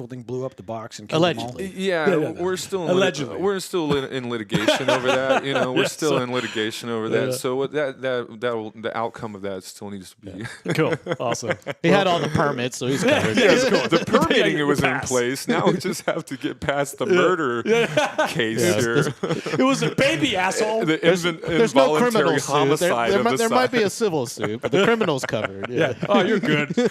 thing blew up the box and killed Allegedly. them all? Yeah, we're still in Allegedly. we're still in litigation over that. We're still in litigation over that. So the outcome of that still needs to be Cool, awesome. he had all the permits, so he's covered. The permitting Yeah, was in pass. place. Now we just have to get past the murder case here. It was a baby, asshole. The There's no involuntary criminal suit. homicide of the There might be side. a civil suit, but the criminal's covered. Yeah. Oh, you're good. So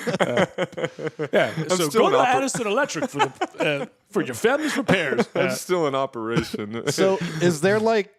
still go an to oper- Addison Electric for your family's repairs. It's still in operation. So is there like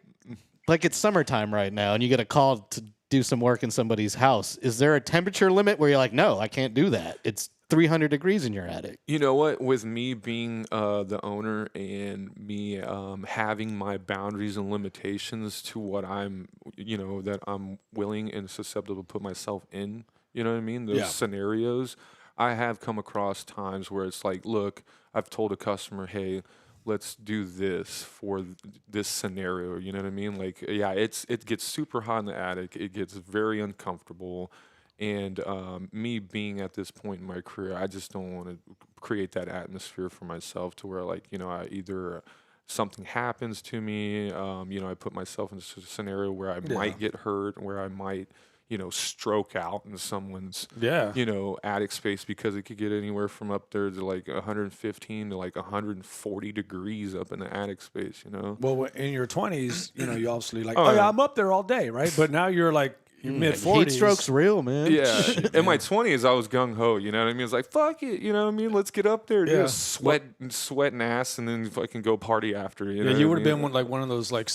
it's summertime right now and you get a call to do some work in somebody's house? Is there a temperature limit where you're like, no, I can't do that? It's 300 degrees in your attic. You know what? With me being the owner and me having my boundaries and limitations to what that I'm willing and susceptible to put myself in, you know what I mean? Those scenarios, I have come across times where it's like, look, I've told a customer, hey, let's do this for this scenario. You know what I mean? Like, yeah, it gets super hot in the attic. It gets very uncomfortable. And me being at this point in my career, I just don't want to create that atmosphere for myself to where, like, I either something happens to me, I put myself in a scenario where I might get hurt, where I might, stroke out in someone's, attic space, because it could get anywhere from up there to like 115 to like 140 degrees up in the attic space, Well, in your 20s, you obviously like, Oh, yeah. I'm up there all day, right? But now you're like mid 40s. Heat stroke's real, man. Yeah. In my 20s, I was gung ho. You know what I mean? It's like, fuck it. You know what I mean? Let's get up there. Yeah. Just sweat and ass, and then fucking go party after. You know Yeah, you what would I have mean? been one of those like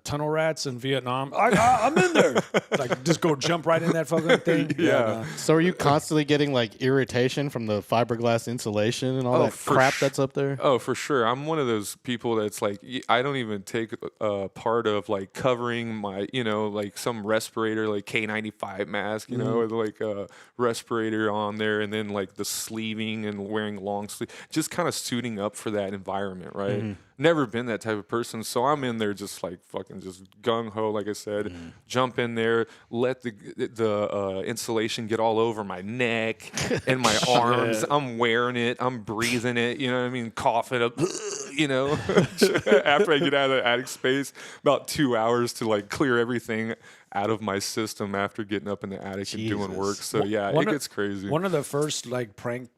tunnel rats in Vietnam. I'm in there. Like just go jump right in that fucking thing. Yeah. So are you constantly getting like irritation from the fiberglass insulation and all that for crap that's up there? Oh, for sure. I'm one of those people that's like, I don't even take part of like covering my, like some respirator, like K95 mask, with like a respirator on there, and then like the sleeving and wearing long sleeve, just kind of suiting up for that environment, right? Never been that type of person, so I'm in there just like fucking just gung ho, like I said, jump in there, let the insulation get all over my neck and my arms. I'm wearing it, I'm breathing it, you know what I mean, coughing up, after I get out of the attic space, about 2 hours to like clear everything out of my system after getting up in the attic and doing work. So yeah, it gets crazy. One of the first like prank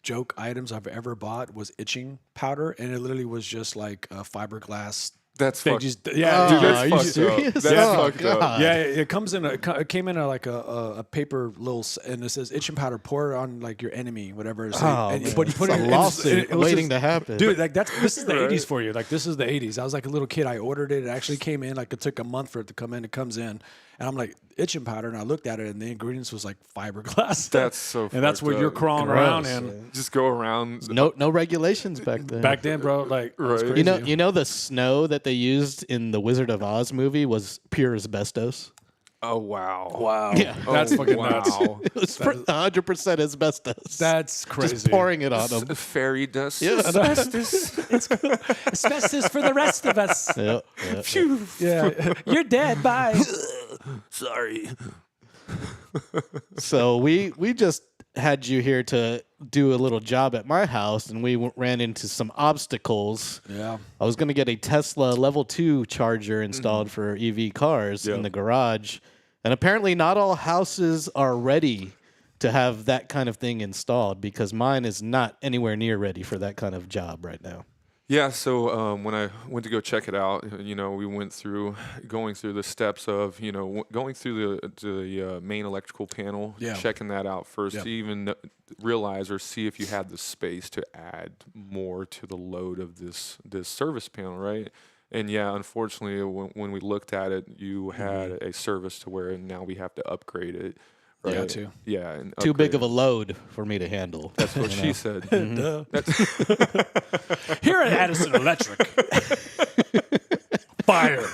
joke items I've ever bought was itching powder, and it literally was just like a fiberglass. That's thing. fucked. Just, Oh, Dude, that's are you fucked serious? up. That's Oh, fucked up. God. Yeah, it comes in it came in like a paper little, and it says itching powder, pour it on like your enemy, whatever. So, Oh, man. but you put It's it a in, lawsuit it was waiting to happen. dude. Like this is the '80s for you. Like this is the '80s. I was like a little kid. I ordered it. It actually came in. Like it took a month for it to come in. It comes in, and I'm like itching powder, and I looked at it, and the ingredients was like fiberglass. That's so and that's fucked what you're up. crawling around in. Just go around. No regulations back then. Back then, bro, like it was Right. crazy. You know the snow that they used in the Wizard of Oz movie was pure asbestos. Oh wow. Wow, Yeah. that's fucking wow. nuts. It was 100% asbestos. That's crazy. Just pouring it on them. Fairy dust. Yeah. Asbestos. Asbestos for the rest of us. Yep, yep. Yeah, you're dead. Bye. Sorry. So we just had you here to do a little job at my house, and we ran into some obstacles. Yeah. I was going to get a Tesla level 2 charger installed for EV cars in the garage, and apparently not all houses are ready to have that kind of thing installed, because mine is not anywhere near ready for that kind of job right now. Yeah, so when I went to go check it out, we went through going through the steps of, going through the main electrical panel, checking that out first to even realize or see if you had the space to add more to the load of this service panel, right? And yeah, unfortunately, when we looked at it, you had a service to where now we have to upgrade it. Right? Yeah, too. Yeah, and Too big of upgrade a load for me to handle. That's what she said. Here at Addison Electric. Fired.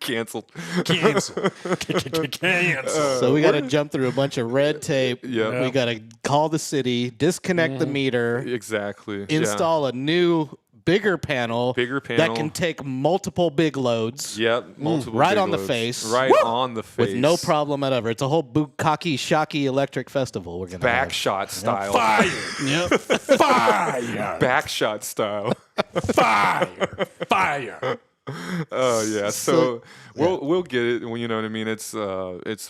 Canceled. Cancel. Cancel. So we got to jump through a bunch of red tape. Yeah. We got to call the city, disconnect the meter, Exactly. install a new bigger panel that can take multiple big loads. Yep, multiple Right big on the loads. face. Right on the face. With no problem whatever. It's a whole bukkake shocky electric festival we're gonna have. Backshot style. Fire. Yep. Fire. Backshot style. Fire. Fire. Oh yeah. So we'll get it. You know what I mean? It's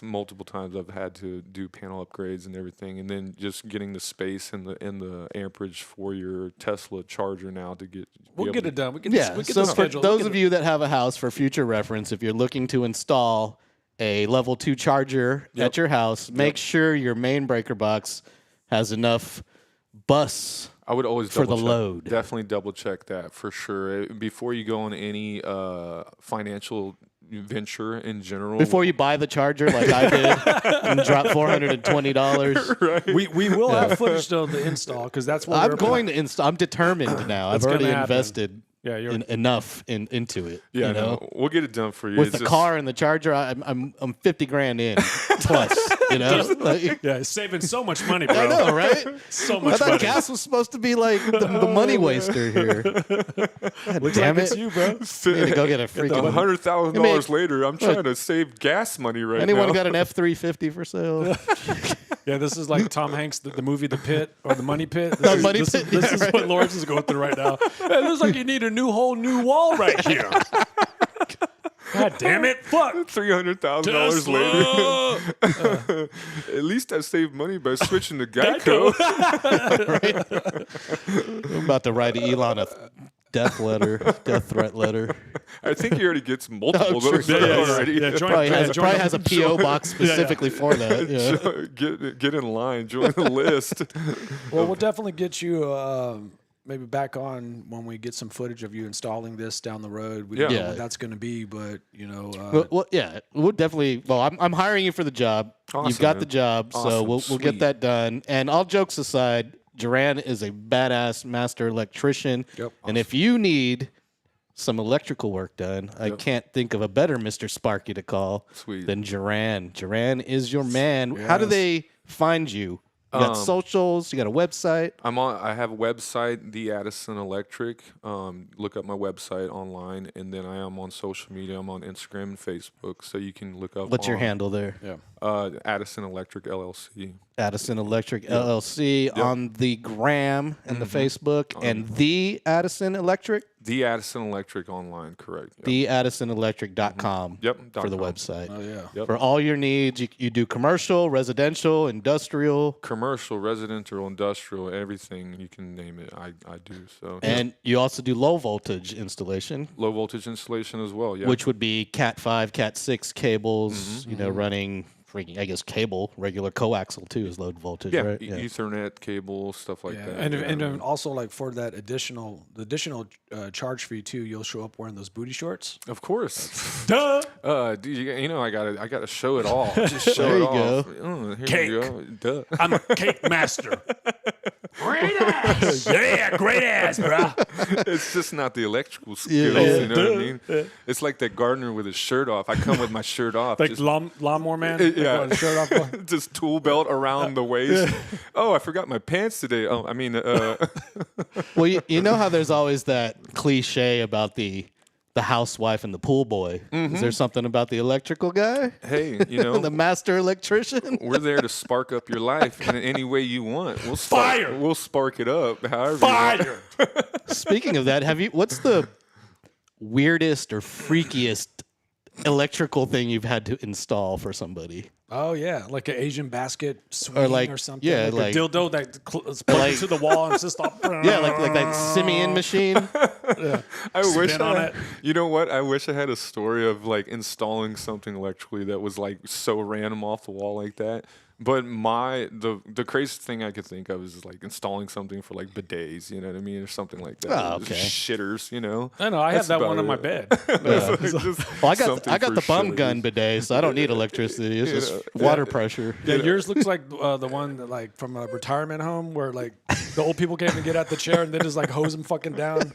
multiple times I've had to do panel upgrades and everything, and then just getting the space and the amperage for your Tesla charger now to get. We'll get it done. We get Yeah. we get So the for schedule. those of you that have a house, for future reference, if you're looking to install a level 2 charger at your house, make sure your main breaker box has enough bus. I would always for the double check. load. Definitely double check that for sure before you go on any financial venture in general. Before you buy the charger, like I did, and drop $420. we will have footage of the install, because that's what I'm going to install. I'm determined now. I've It's already gonna happen. invested. Yeah, enough into it. Yeah, you know? no, we'll get it done for you. With It's the just- car and the charger, I'm 50 grand in plus. You know, like, Yeah, it's saving so much money, bro. I know, right? So I much thought money. gas was supposed to be like the money waster here. God damn It's it! you, bro. Need to go get a freaking. $100,000 later, I'm trying to save gas money right Anyone now. got an F-350 for sale? Yeah, this is like Tom Hanks, the movie The Pit or The Money Pit. This The is, Money this Pit, Is, this yeah, is right. what Lawrence is going through right now. It looks like you need a whole new wall right here. God damn it! Fuck. $300,000 later. Tesla! At least I saved money by switching to Geico. I'm about to write Elon a death threat letter. I think he already gets multiple I'm of sure those he does. already. Yeah, join- Probably join- has a PO box specifically for that. Yeah. Get in line, join the list. Well, we'll definitely get you maybe back on when we get some footage of you installing this down the road. We don't know Yeah. what that's going to be, but you know, Well, yeah, we'll definitely. Well, I'm hiring you for the job. Awesome, You've got man. the job, so Awesome, we'll sweet. get that done. And all jokes aside, Juran is a badass master electrician. Yep. And if you need some electrical work done, I can't think of a better Mr. Sparky to call Sweet. than Juran. Juran is your man. How do Yes. they find you? You got socials. You got a website. I have a website, The Addison Electric. Look up my website online, and then I am on social media. I'm on Instagram and Facebook, so you can look up. What's your handle there? yeah. Addison Electric LLC. Addison Electric LLC on the gram and the Facebook, and the Addison Electric, The Addison Electric online, correct? Yep. theaddisonelectric.com Yep, for the .com. website. Oh yeah. Yep. For all your needs, you do commercial, residential, industrial, Commercial, residential, industrial, everything you can name it. I do so. and you also do low voltage installation, Low voltage installation as well. Yeah. which would be Cat 5, Cat 6 cables, you know, running freaking, I guess, cable, regular coaxial too is low voltage, yeah, right? Ethernet cable, stuff like Yeah, that. and then also like for that additional charge fee too, you'll show up wearing those booty shorts. of course. Duh. Dude, you know I gotta show it all. Just show There it you off. go. Here Cake. you go. Duh. I'm a cake master. Great ass. Yeah, great ass, bro. It's just not the electrical skills, you know what I mean? It's like that gardener with his shirt off. I come with my shirt off. Like just, lawnmower man. yeah. Like, shirt off. just tool belt around the waist. Oh, I forgot my pants today. Oh, I mean, Well, you know how there's always that cliche about the housewife and the pool boy. Is there something about the electrical guy? hey, you know, The master electrician? we're there to spark up your life in any way you want. We'll Fire! We'll spark it up. However, you want. Fire. Speaking of that, what's the weirdest or freakiest electrical thing you've had to install for somebody? Oh yeah, like an Asian basket swing like- or something. yeah, like like- a dildo that is plugged like- to the wall and it's just all. Yeah, like that Simeon machine. I wish Spin on it. You know what? I wish I had a story of like installing something electrically that was like so random off the wall like that. But the craziest thing I could think of is like installing something for like bidets, you know what I mean, or something like that. Oh, Just okay. Shitters, you know. I know. I That's have that about one on my it. bed. Well, I got Something the for bum shitters. gun bidet, so I don't need electricity. It's just water pressure. Yeah, yours looks like the one that, like from a retirement home where like the old people came and get out the chair and then just like hose them fucking down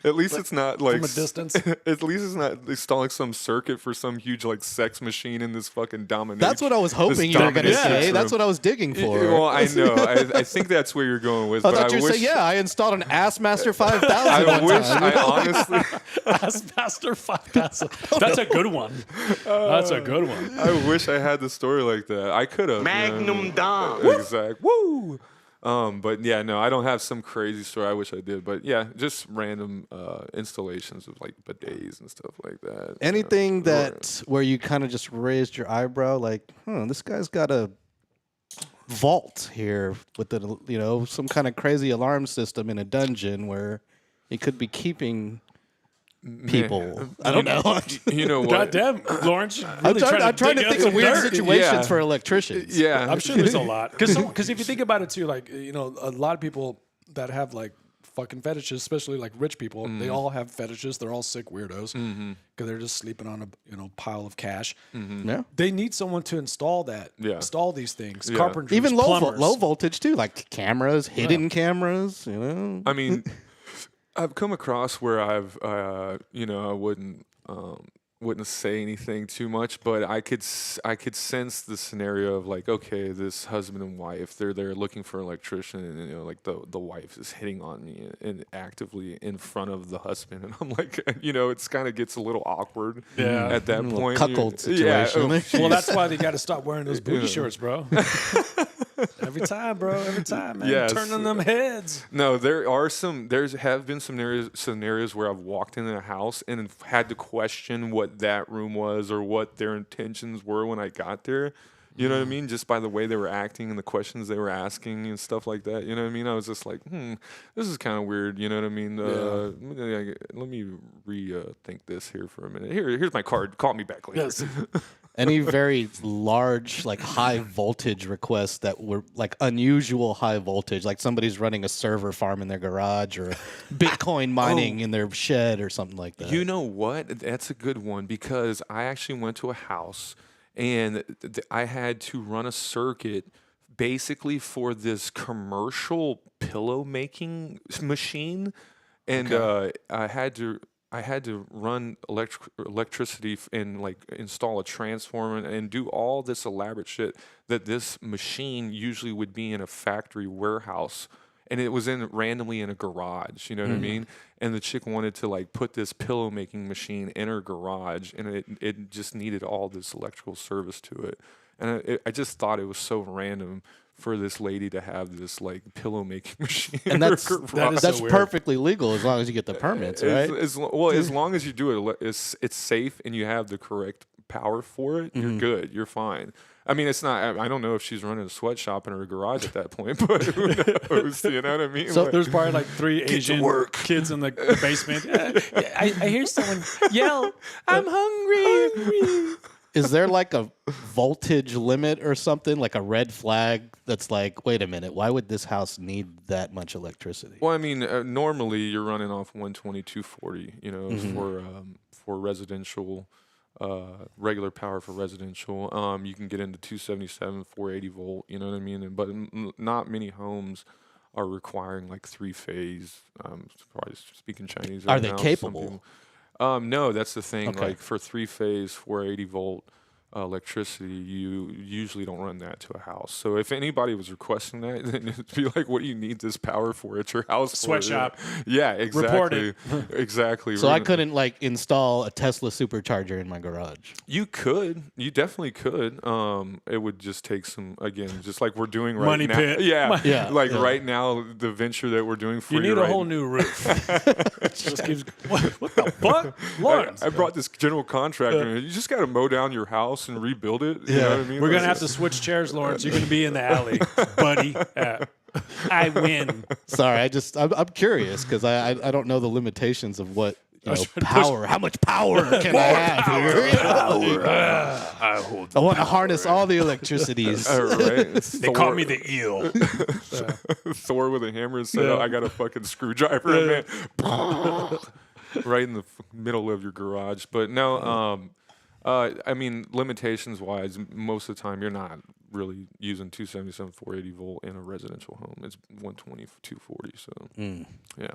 At least it's not like from a distance. At least it's not installing some circuit for some huge like sex machine in this fucking domination. That's what I was hoping you were going to say. room. That's what I was digging for. Well, I know. I think that's where you're going with. I but thought you were wish, saying, yeah, I installed an Assmaster 5000 I one wish. time. I honestly. Master 5000. That's a good one. That's a good one. I wish I had the story like that. I could have. Magnum Dom. Exact. Woo. But yeah, no, I don't have some crazy story. I wish I did. But yeah, just random installations of like bidets and stuff like that. Anything that where you kind of just raised your eyebrow, like, this guy's got a vault here with the, some kind of crazy alarm system in a dungeon where he could be keeping people. I don't know. You know what? Goddamn, Lawrence. I'm trying to think of weird situations Yeah. for electricians. Yeah, I'm sure there's a lot. Because if you think about it too, like, a lot of people that have like fucking fetishes, especially like rich people, they all have fetishes. They're all sick weirdos because they're just sleeping on a pile of cash. Yeah. They need someone to install that. Yeah. Install these things. Yeah. Carpenters, Even plumbers. low voltage too, like cameras, hidden cameras. I mean, I've come across where I've, you know, I wouldn't say anything too much, but I could sense the scenario of like, okay, this husband and wife, they're there looking for an electrician, and you know, like the wife is hitting on me and actively in front of the husband, and I'm like, you know, it's kind of gets a little awkward at that point. Cuckold Yeah, situation. Well, that's why they got to stop wearing those booty shorts, bro. Every time, bro. Every time, man. Yes. Turning them heads. No, there have been some scenarios where I've walked into a house and had to question what that room was or what their intentions were when I got there. You know what I mean? Just by the way they were acting and the questions they were asking and stuff like that. You know what I mean? I was just like, this is kind of weird. You know what I mean? Let me rethink this here for a minute. Here's my card. Call me back later. Yes. Any very large, like high voltage requests that were like unusual high voltage, like somebody's running a server farm in their garage or Bitcoin mining in their shed or something like that. You know what? That's a good one because I actually went to a house and I had to run a circuit basically for this commercial pillow making machine, and I had to run electricity and like install a transformer and do all this elaborate shit that this machine usually would be in a factory warehouse. And it was randomly in a garage, you know what I mean? And the chick wanted to like put this pillow making machine in her garage, and it just needed all this electrical service to it. And I just thought it was so random for this lady to have this like pillow making machine. And in her that's garage. that's perfectly legal as long as you get the permits, right? As long as you do it, it's safe and you have the correct power for it. You're good. You're fine. I mean, it's not. I don't know if she's running a sweatshop in her garage at that point, but who knows? You know what I mean? So there's probably like 3 Asian kids in the basement. I hear someone yell, "I'm hungry." Is there like a voltage limit or something, like a red flag that's like, wait a minute, why would this house need that much electricity? Well, I mean, normally you're running off 120, 240, you know, for residential, regular power for residential. You can get into 277, 480 volt, you know what I mean? But not many homes are requiring like 3-phase. Probably speaking Chinese. Are right they now. capable? No, that's the thing. Okay. Like for 3-phase, 480 volt electricity, you usually don't run that to a house. So if anybody was requesting that, then it'd be like, what do you need this power for at your house? Sweatshop. Yeah, exactly. Exactly. So I couldn't like install a Tesla supercharger in my garage. You could. You definitely could. It would just take some, again, just like we're doing right Money now. pit. Yeah. Yeah. Like Yeah. right now, the venture that we're doing for You you need a right whole new roof. Just keeps, what the fuck? Lawrence. I brought this general contractor in. You just got to mow down your house and rebuild it. You know what I mean? We're going Like, to have to switch chairs, Lawrence. You're going to be in the alley, buddy. I win. Sorry, I'm curious because I don't know the limitations of what power. How much power can I have here? I want to harness all the electricities. Right? They call me the eel. Thor with a hammer and said, I got a fucking screwdriver in there. Right in the middle of your garage. But no, I mean, limitations wise, most of the time you're not really using 277, 480 volt in a residential home. It's 120, 240. So, yeah.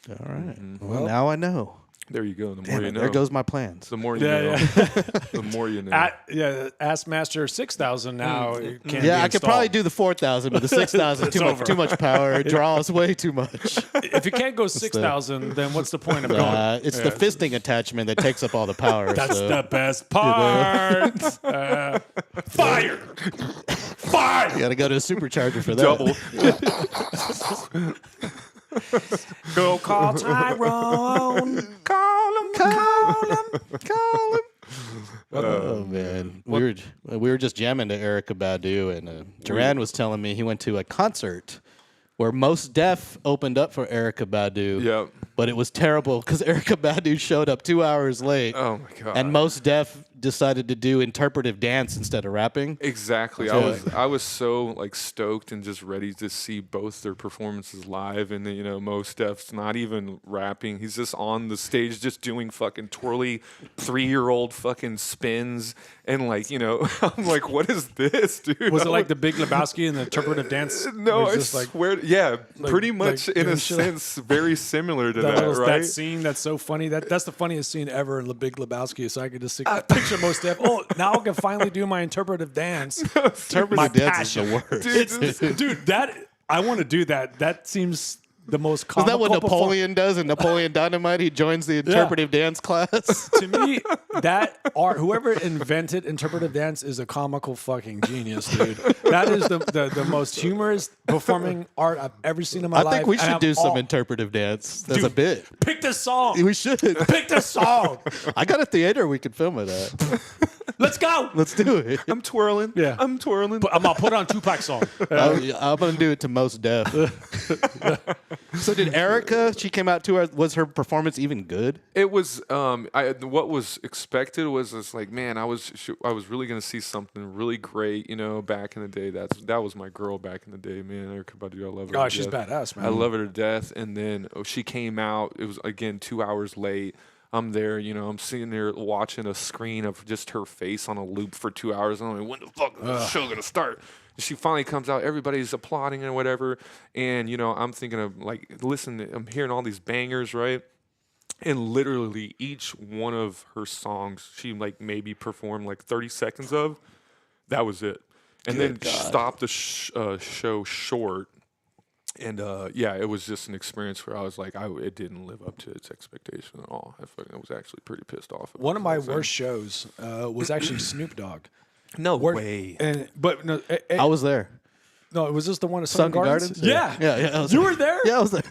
All right. Well, now I know. There you go. The more Damn you it, know. there goes my plans. The more you know. The more you know. Ask Master 6000 now. Can't Yeah, be I could probably do the 4,000, but the 6,000 too much power. It draws way too much. If you can't go 6,000, then what's the point of going? It's the fisting attachment that takes up all the power. That's so. the best part. Fire! Fire! You got to go to a supercharger for that. Double. Go call Tyrone. Call him. Oh man, we were just jamming to Erykah Badu, and Juran was telling me he went to a concert where Mos Def opened up for Erykah Badu. Yep. But it was terrible because Erykah Badu showed up 2 hours late. Oh my god. And Mos Def decided to do interpretive dance instead of rapping. Exactly. I was so like stoked and just ready to see both their performances live. And you know, Mos Def's not even rapping; he's just on the stage, just doing fucking twirly 3-year-old fucking spins. And like, you know, I'm like, what is this, dude? Was it like the Big Lebowski and the interpretive dance? No, I just swear. Yeah, pretty much in a sense, very similar to that, right? That scene that's so funny. That's the funniest scene ever in The Big Lebowski. So I could just picture Mos Def. Oh, now I can finally do my interpretive dance. Interpretive dance is the worst. Dude, that I want to do that. That seems the most comical. Is that what Napoleon does in Napoleon Dynamite? He joins the interpretive dance class. To me, that art, whoever invented interpretive dance is a comical fucking genius, dude. That is the most humorous performing art I've ever seen in my life. I think we should do some interpretive dance. That's a bit. Pick the song. We should. Pick the song. I got a theater we could film it at. Let's go. Let's do it. I'm twirling. Yeah. I'm twirling. I'm going to put on Tupac song. I'm going to do it to Mos Def. So did Erica, she came out to her, was her performance even good? It was, what was expected was just like, man, I was really going to see something really great, you know, back in the day. That was my girl back in the day, man. Erica Badu, I love her. Oh, she's badass, man. I love her to death. And then she came out, it was, again, 2 hours late. I'm there, you know, I'm sitting there watching a screen of just her face on a loop for 2 hours. I'm like, when the fuck is the show going to start? And she finally comes out, everybody's applauding and whatever. And, you know, I'm thinking of like, listen, I'm hearing all these bangers, right? And literally each one of her songs, she like maybe performed like 30 seconds of. That was it. And then stopped the show short. And yeah, it was just an experience where I was like, it didn't live up to its expectation at all. I was actually pretty pissed off. One of my worst shows was actually Snoop Dogg. No way. I was there. No, was this the one at Sunken Gardens? Yeah. Yeah. You were there? Yeah, I was there.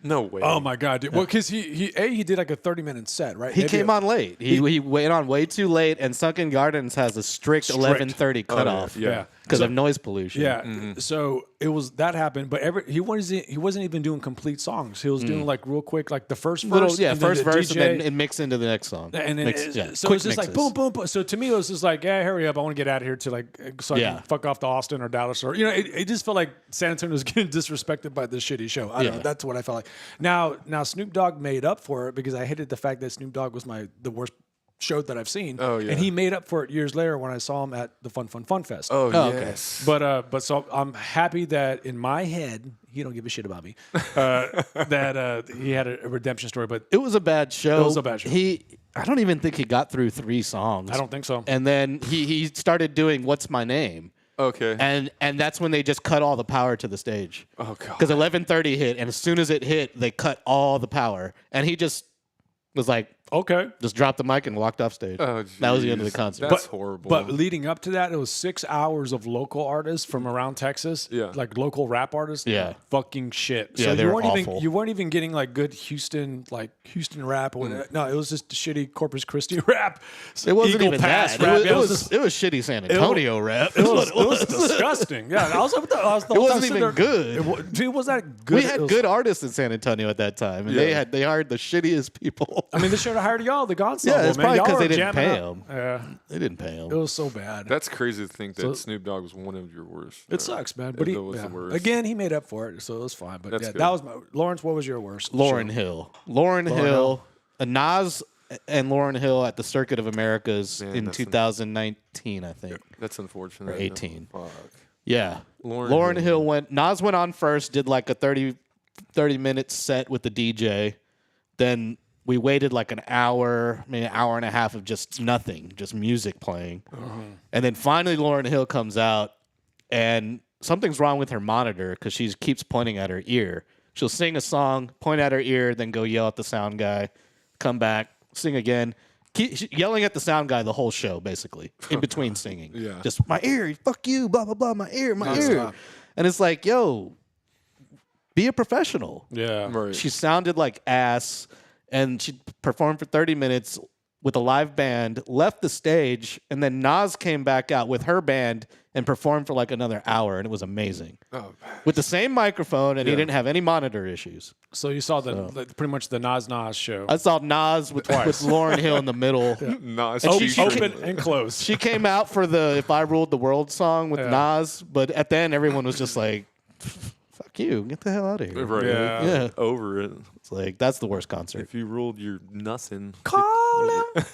No way. Oh my god, dude. Well, because he did like a 30-minute set, right? He came on late. He went on way too late, and Sunken Gardens has a strict 11:30 cutoff. Yeah. Because of noise pollution. Yeah. So it was that happened, but he wasn't even doing complete songs. He was doing like real quick, like the first verse. First verse, and then it mixed into the next song. And then so quick it's just mixes. like boom, boom, boom. So to me, it was just like, yeah, hurry up! I want to get out of here to like so I can fuck off to Austin or Dallas or it just felt like San Antonio was getting disrespected by this shitty show. I don't know. That's what I felt like. Now Snoop Dogg made up for it because I hated the fact that Snoop Dogg was the worst show that I've seen. Oh yeah. And he made up for it years later when I saw him at the Fun Fest. Oh yes. But so I'm happy that in my head he don't give a shit about me. That he had a redemption story, but it was a bad show. It was a bad show. I don't even think he got through 3 songs. I don't think so. And then he started doing "What's My Name." Okay. And that's when they just cut all the power to the stage. Oh god. Because 11:30 hit, and as soon as it hit, they cut all the power, and he just was like, okay, just dropped the mic and walked off stage. Oh, that was the end of the concert. That's horrible. But leading up to that, it was 6 hours of local artists from around Texas. Yeah. Like local rap artists. Yeah. Fucking shit. Yeah, So they you were weren't awful. you weren't even getting like good Houston rap or whatever. No, it was just shitty Corpus Christi rap. It wasn't Eagle even Pass that. rap. It was shitty San Antonio rap. It was disgusting. Yeah, I was like, It wasn't even good. Dude, was that good? We had good artists in San Antonio at that time, and they hired the shittiest people. I mean, they should have hired y'all, the Gonzalo. Yeah, it's probably because they didn't pay him. him. Yeah, they didn't pay him. It was so bad. That's crazy to think that Snoop Dogg was one of your worst. It sucks, man. But it was the worst. Again, he made up for it, so it was fine. But That's yeah, good. that was Lawrence. What was your worst? Lauryn show? Hill. Lauryn Hill. Nas and Lauryn Hill at the Circuit of Americas in 2019, I think. That's unfortunate. Or 18. Fuck. Yeah. Lauryn Hill. Nas went on first, did like a 30-minute set with the DJ. Then we waited like an hour, maybe an hour and a half of just nothing, just music playing. And then finally Lauryn Hill comes out, and something's wrong with her monitor because she keeps pointing at her ear. She'll sing a song, point at her ear, then go yell at the sound guy, come back, sing again. Keep yelling at the sound guy the whole show, basically, in between singing. Yeah. Just, my ear, fuck you, blah, blah, blah, my ear, my ear. Stop. And it's like, yo, be a professional. Yeah. Right. She sounded like ass, and she performed for 30 minutes with a live band, left the stage, and then Nas came back out with her band and performed for like another hour, and it was amazing. Oh, With the same microphone, and he didn't have any monitor issues. So you saw pretty much the Nas show. I saw Nas with Lauryn Hill in the middle. Nas And Open and closed. She came out for the "If I Ruled the World" song with Nas, but at the end, everyone was just like, "Fuck you, get the hell out of here." Right. Yeah. Over it. It's like that's the worst concert, If you ruled, you're nothing. Call him.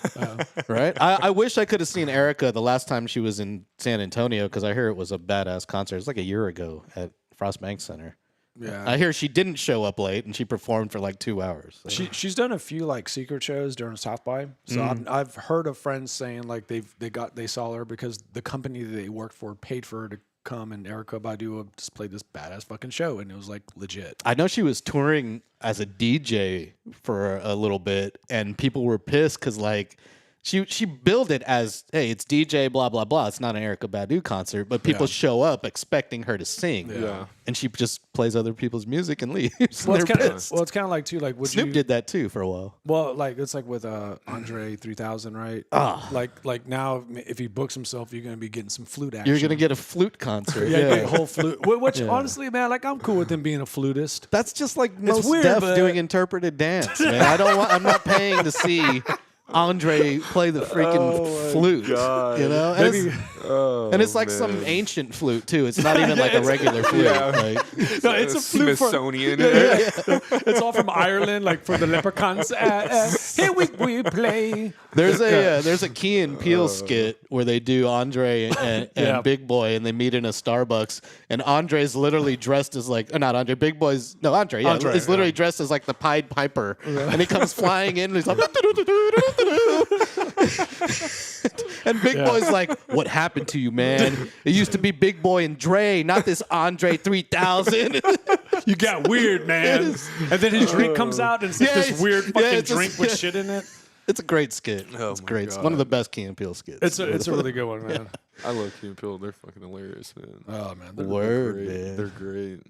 right? I wish I could have seen Erica the last time she was in San Antonio because I hear it was a badass concert. It's like a year ago at Frost Bank Center. Yeah. I hear she didn't show up late and she performed for like 2 hours. So. She's done a few like secret shows during South by. So I've heard of friends saying like they saw her because the company that they worked for paid for her to come, and Erykah Badu just played this badass fucking show, and it was like legit. I know she was touring as a DJ for a little bit, and people were pissed because like she billed it as, hey, it's DJ blah blah blah. It's not an Erykah Badu concert, but people show up expecting her to sing. Yeah. And she just plays other people's music and leaves. Well, And it's they're kind pissed. of like too like would Snoop you did that too for a while. well like it's like with Andre 3000, right? Like now if he books himself, you're gonna be getting some flute action. You're gonna get a flute concert. yeah, a whole flute. Which honestly, man, like I'm cool with him being a flutist. That's just like most weird, deaf but- doing interpreted dance, man. I'm not paying to see Andre play the freaking flute. God. You know? And it's like some ancient flute too. It's not even like a regular flute. Like, No, it's a flute for, Smithsonian. it's all from Ireland, like for the leprechauns. Here we play. there's a Key and Peele skit where they do Andre and Yeah. Big Boy, and they meet in a Starbucks, and Andre's literally dressed as like not Andre, Big Boy's no Andre, yeah, Andre, is literally dressed as like the Pied Piper, and he comes flying in, and he's like. And Big Boy's like, "What happened to you, man? It used to be Big Boy and Dre, not this Andre 3000." You got weird, man. And then his drink comes out, and it's like this weird fucking it's drink with shit in it. It's a great skit. Oh It's my great. It's God. one of the best Key and Peele skits. It's a really good one, man. I love Key and Peele. They're fucking hilarious, man. Oh man, they're Word, Great. man. They're great.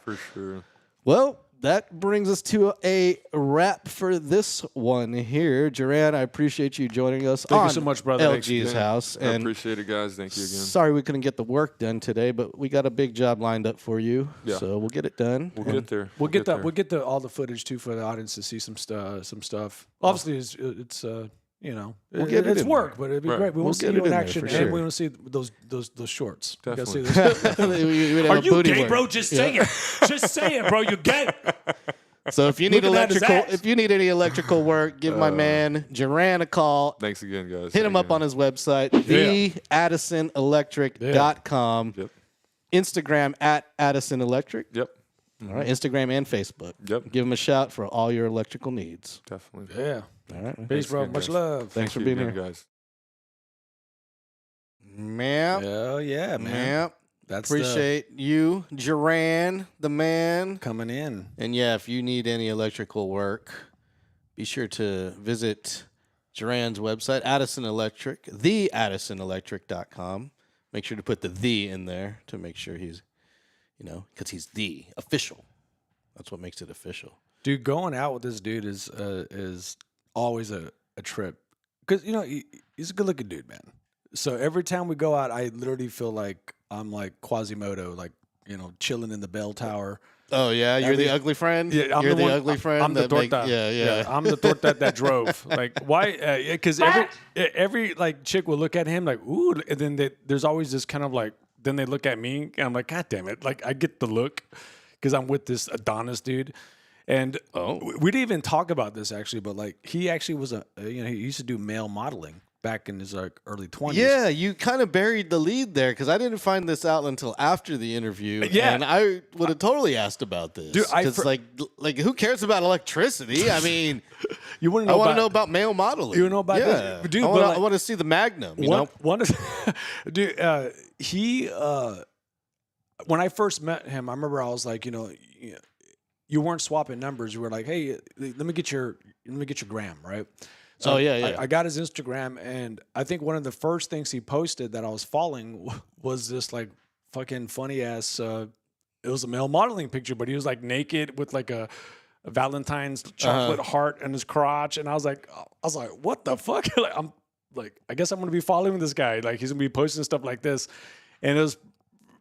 For sure. Well, that brings us to a wrap for this one here. Juran, I appreciate you joining us Thank you on so much, brother. Thanks LG's Yeah. house. I And appreciate it, guys. Thank you again. sorry we couldn't get the work done today, but we got a big job lined up for you. Yeah. So we'll get it done. We'll get there. We'll get there. all the footage too for the audience to see some stuff. Obviously, it's you know, We'll get it it's in work, there. but it'd be Right. great. We We'll want to see get you it in in there action, for and sure. we want to see those shorts. We gotta see Definitely. those. We would have Are a you booty gay, work. bro? Just say it. Just say it, bro. You gay. So if you need Looking at his electrical, ass. if you need any electrical work, give my man Juran a call. Thanks again, guys. Hit him up on his website, theaddisonelectric.com. Yep. Instagram at Addison Electric. Yep. All right, Instagram and Facebook. Yep. Give him a shout for all your electrical needs. Definitely. Yeah. All right. man. Peace, bro. again, Much guys. love. Thanks for you being again, here. guys. Man. Hell yeah, man. Man. That's Appreciate you, Juran, the man. coming in. And yeah, if you need any electrical work, be sure to visit Juran's website, Addison Electric, theaddisonelectric.com. Make sure to put the in there to make sure he's, because he's the official. That's what makes it official. Dude, going out with this dude is always a trip. Because, he's a good looking dude, man. So every time we go out, I literally feel like I'm like Quasimodo, like, chilling in the bell tower. Oh, yeah? You're the ugly friend? Yeah, I'm You're the one- ugly friend? I'm the that make- torta. Yeah. I'm the torta that drove. Like, why? Because every like chick will look at him like, ooh, and then there's always this kind of like, then they look at me and I'm like, God damn it. Like, I get the look because I'm with this Adonis dude. And we didn't even talk about this actually, but like, he actually was he used to do male modeling back in his like early 20s. Yeah, you kind of buried the lead there because I didn't find this out until after the interview. Yeah. And I would have totally asked about this. Dude, Because, like, who cares about electricity? I mean, You want I to want to know about male modeling. You know about yeah. this? Dude, I but wanna- like- I want to see the Magnum, Dude, he when I first met him, I remember I was like, you weren't swapping numbers. You were like, hey, let me get your gram, right? So Oh, yeah. I got his Instagram, and I think one of the first things he posted that I was following was this like fucking funny ass. It was a male modeling picture, but he was like naked with like a Valentine's chocolate heart in his crotch, and I was like, what the fuck? I guess I'm gonna be following this guy. Like he's gonna be posting stuff like this, and it was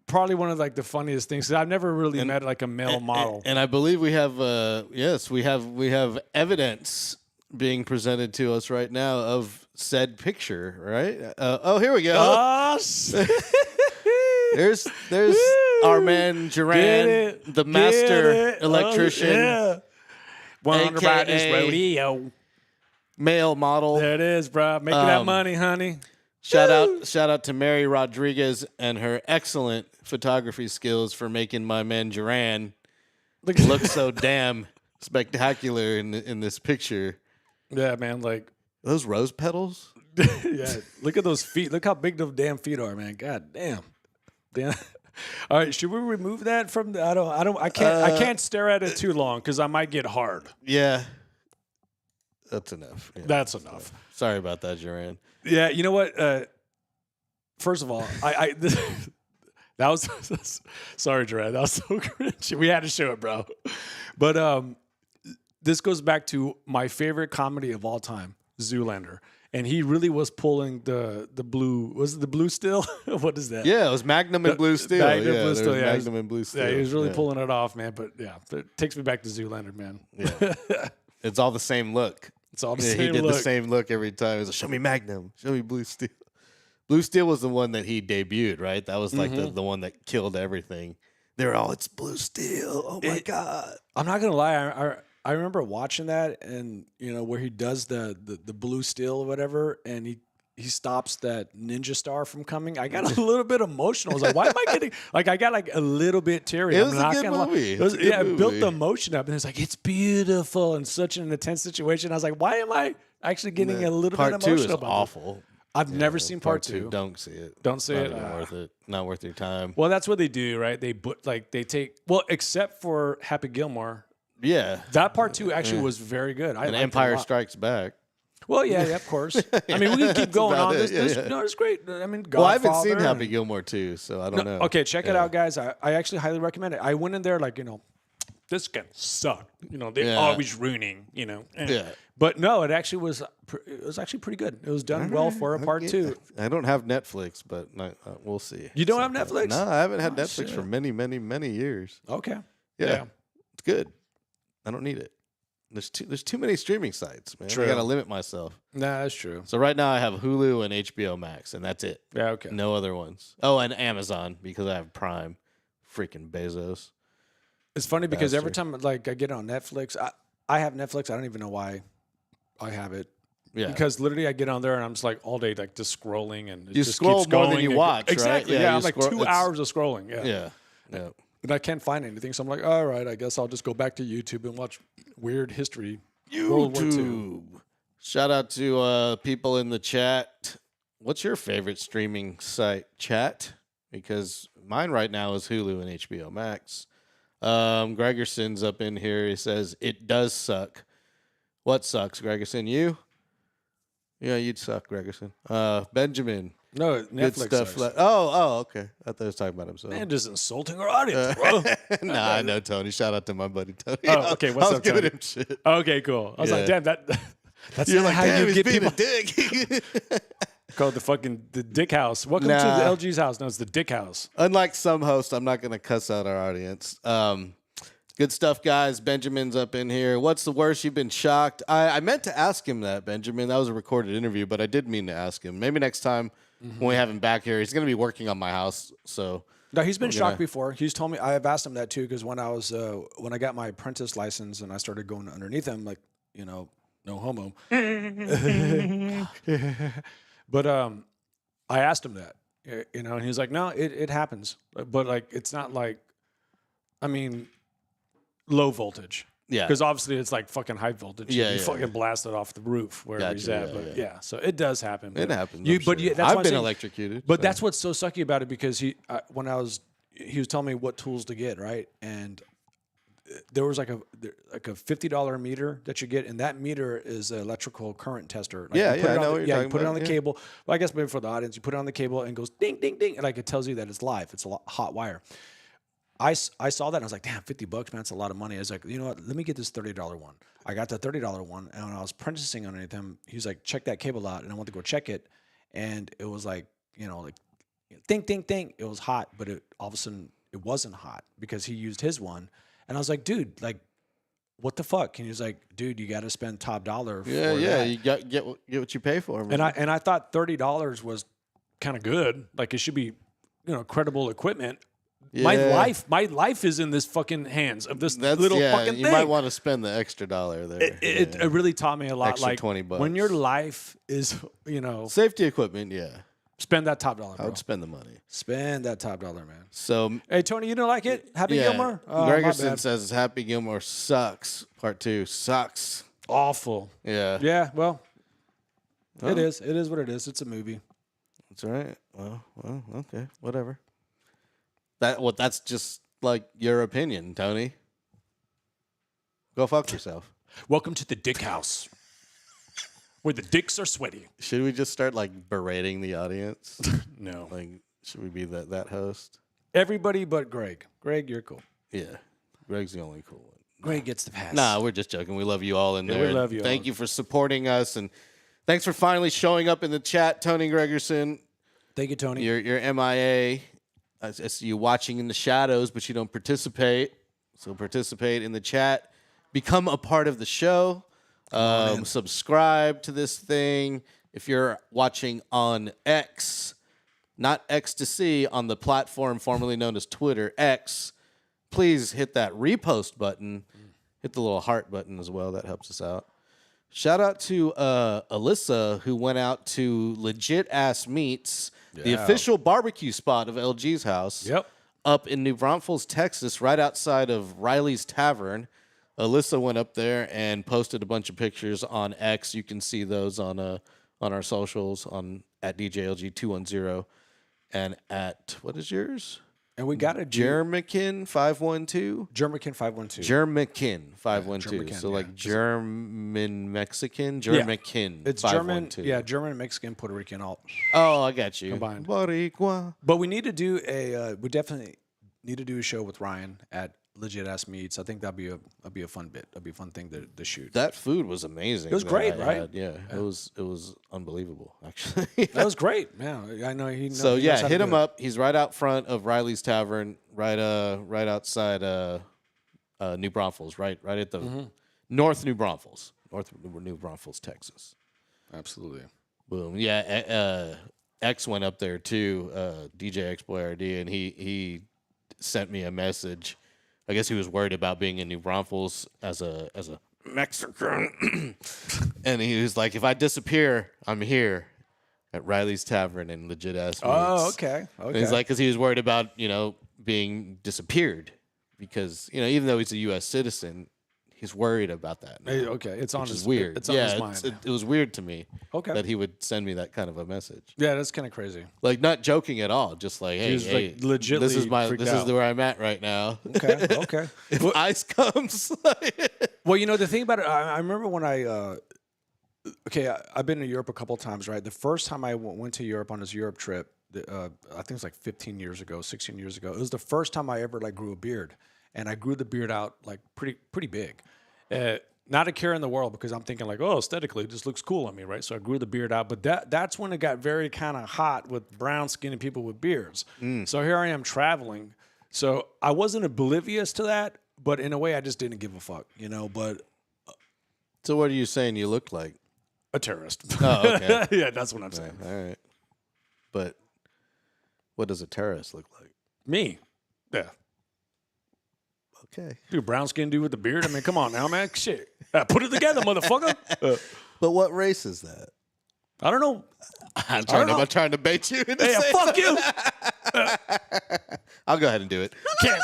probably one of like the funniest things. I've never really met like a male model. And I believe we have we have evidence being presented to us right now of said picture, right? Oh, here we go. There's our man Juran, the master electrician. 100 by this AKA rodeo. Male model. There it is, bro. Making that money, honey. Shout out to Mary Rodriguez and her excellent photography skills for making my man Juran look so damn spectacular in this picture. Yeah, man. Like those rose petals. Yeah. Look at those feet. Look how big those damn feet are, man. God damn. Damn. All right, should we remove that from the I can't stare at it too long because I might get hard. Yeah. That's enough. Yeah. That's enough. Sorry about that, Juran. Yeah, you know what? First of all, that was sorry, Juran. That was so cringe. We had to show it, bro. But this goes back to my favorite comedy of all time, Zoolander. And he really was pulling the blue. Was it the blue steel? What is that? Yeah, it was Magnum and Blue Steel. Blue Steel, yeah. Magnum and Blue Steel. Yeah, he was really pulling it off, man. But yeah, it takes me back to Zoolander, man. Yeah. It's all the same look. It's all the same look. He did the same look every time. It was like, show me Magnum. Show me Blue Steel. Blue Steel was the one that he debuted, right? That was like the one that killed everything. They were all, it's Blue Steel. Oh, my God. I'm not going to lie. I remember watching that and, where he does the blue steel or whatever, and he stops that ninja star from coming. I got a little bit emotional. I was like, why am I getting, I got like a little bit teary. It was a good movie. It built the emotion up, and it's like, it's beautiful and such an intense situation. I was like, why am I actually getting a little bit emotional about it? Part 2 is about awful. I've never seen part 2. Don't see it. Don't see it. Not worth it. Not worth your time. Well, that's what they do, right? They take, except for Happy Gilmore. Yeah. That part 2 actually was very good. And Empire Strikes Back. Well, yeah, of course. I mean, we can keep going on. It's great. I mean, Godfather. Well, I haven't seen Happy Gilmore 2, so I don't know. Okay, check it out, guys. I actually highly recommend it. I went in there like, this can suck. They're always ruining, Yeah. But no, it was actually pretty good. It was done well for a part 2. I don't have Netflix, but we'll see. You don't have Netflix? No, I haven't had Netflix for many, many, many years. Okay. Yeah. It's good. I don't need it. There's too many streaming sites, man. True. I gotta limit myself. Nah, that's true. So right now I have Hulu and HBO Max, and that's it. Yeah, okay. No other ones. Oh, and Amazon because I have Prime. Freaking Bezos. It's funny because every time I get on Netflix, I have Netflix. I don't even know why I have it. Yeah. Because literally I get on there and I'm just like all day like just scrolling and it you just scroll keeps going more than you watch, exactly. right? Yeah, I'm like 2 hours of scrolling. Yeah. And I can't find anything, so I'm like, all right, I guess I'll just go back to YouTube and watch weird history. World War II. Shout out to people in the chat. What's your favorite streaming site, chat? Because mine right now is Hulu and HBO Max. Gregerson's up in here. He says, it does suck. What sucks, Gregerson? You? Yeah, you'd suck, Gregerson. Benjamin. No, Netflix sucks. Okay. I thought he was talking about himself. Man, just insulting our audience, bro. Nah, I know Tony. Shout out to my buddy Tony. Oh, okay. What's up, Tony? Him shit. Okay, cool. I was like, damn, that's You're not like, how damn, you get people. A dick. Called the Dick House. Welcome to the LG's house. No, it's the Dick House. Unlike some hosts, I'm not going to cuss out our audience. Good stuff, guys. Benjamin's up in here. What's the worst you've been shocked? I meant to ask him that, Benjamin. That was a recorded interview, but I did mean to ask him. Maybe next time when we have him back here, he's going to be working on my house. So no, he's been shocked before. He's told me. I have asked him that too because when I got my apprentice license and I started going underneath him, like no homo. But I asked him that, and he was like, no, it happens, but like it's not like, I mean, low voltage. Yeah. Because obviously it's like fucking high voltage. Yeah, you fucking blast it off the roof where he's at. So it does happen. It happens. That's I've why been electrocuted. But that's what's so sucky about it because he was telling me what tools to get, right? And there was like a $50 meter that you get, and that meter is an electrical current tester. Like I know what you're talking about. You put it on the cable. Well, I guess maybe for the audience, you put it on the cable and it goes ding, ding, ding, and like it tells you that it's live. It's a hot wire. I saw that and I was like, damn, $50, man, that's a lot of money. I was like, you know what? Let me get this $30 one. I got the $30 one, and when I was apprenticing underneath him, he was like, check that cable out, and I went to go check it, and it was like, like, ding, ding, ding. It was hot, but all of a sudden it wasn't hot because he used his one, and I was like, dude, like, what the fuck? And he was like, dude, you got to spend top dollar. Yeah, for yeah, that. you get what you pay for. Man. And I thought $30 was kind of good. Like it should be, credible equipment. Yeah. My life is in this fucking hands of this That's, little yeah, fucking you thing. might want to spend the extra $1 there. It really taught me a lot. Extra like $20. when your life is, Safety equipment, yeah. spend that top dollar, I bro. would spend the money. Spend that top dollar, man. So, Hey, Tony, you don't like it? Happy yeah, Gilmore? Oh, my Gregerson bad. says Happy Gilmore sucks. Part 2 sucks. Awful. Yeah. Yeah, well, it is. It is what it is. It's a movie. That's right. Well, okay, whatever. That's just like your opinion, Tony. Go fuck yourself. Welcome to the Dick House, where the dicks are sweaty. Should we just start like berating the audience? No. Like, should we be that host? Everybody but Greg. Greg, you're cool. Yeah, Greg's the only cool one. Greg gets the pass. Nah, we're just joking. We love you all in Yeah, there. we love you Thank all. you for supporting us, and thanks for finally showing up in the chat, Tony Gregerson. Thank you, Tony. You're MIA. I see you watching in the shadows, but you don't participate. So participate in the chat. Become a part of the show. Subscribe to this thing. If you're watching on X, not Ecstasy, on the platform formerly known as Twitter, X, please hit that repost button. Hit the little heart button as well. That helps us out. Shout out to Alyssa, who went out to Legit Ass Meats, the official barbecue spot of LG's house. Yep. Up in New Braunfels, Texas, right outside of Riley's Tavern. Alyssa went up there and posted a bunch of pictures on X. You can see those on our socials at DJLG210 and at, what is yours? And we got a Jermican 512. Jermican 512. Jermican 512. Jermican, So yeah. like German Mexican, Jermican. It's 512. German. Yeah, German, Mexican, Puerto Rican, all. Oh, I got you. Combined. Boricua. But we need to do we definitely need to do a show with Ryan at Legit Ass Meats. I think that'd be a fun bit. That'd be a fun thing to shoot. That food was amazing. It was that great, I right? had. Yeah, it was unbelievable, actually. That was great. Yeah, I know he. So he knows yeah, how to hit do him it. up. He's right out front of Riley's Tavern, right outside New Braunfels, right at the North New Braunfels, Texas. Absolutely. Boom. Yeah, X went up there too, DJ X Boy RD, and he sent me a message. I guess he was worried about being in New Braunfels as a Mexican, and he was like, "If I disappear, I'm here at Riley's Tavern in Legit Ass Meats." Oh, okay. And he's like, because he was worried about being disappeared, because even though he's a U.S. citizen, he's worried about that. Now, Hey, okay, it's on which his is weird. It's on his mind. It was weird to me. Okay. That he would send me that kind of a message. Yeah, that's kind of crazy. Like, not joking at all, just like, hey, was, like, legitly this is freaked out. where I'm at right now. Okay. Okay. If ice comes, Well, the thing about it, I remember when I've been to Europe a couple of times, right? The first time I went to Europe on this Europe trip, I think it was like 16 years ago. It was the first time I ever grew a beard, and I grew the beard out like pretty big. Not a care in the world, because I'm thinking like, oh, aesthetically, this looks cool on me, right? So I grew the beard out, but that's when it got very kind of hot with brown skinned people with beards. So here I am traveling. So I wasn't oblivious to that, but in a way, I just didn't give a fuck, But so what are you saying you look like? a terrorist. Oh, okay. Yeah, that's what I'm saying. All right. But what does a terrorist look like? Me. Yeah. Okay. Dude, brown skinned dude with the beard. I mean, come on now, man. Shit. Put it together, motherfucker. But what race is that? I don't know. I'm know. trying to bait you into Hey, saying fuck you. I'll go ahead and do it. Cat,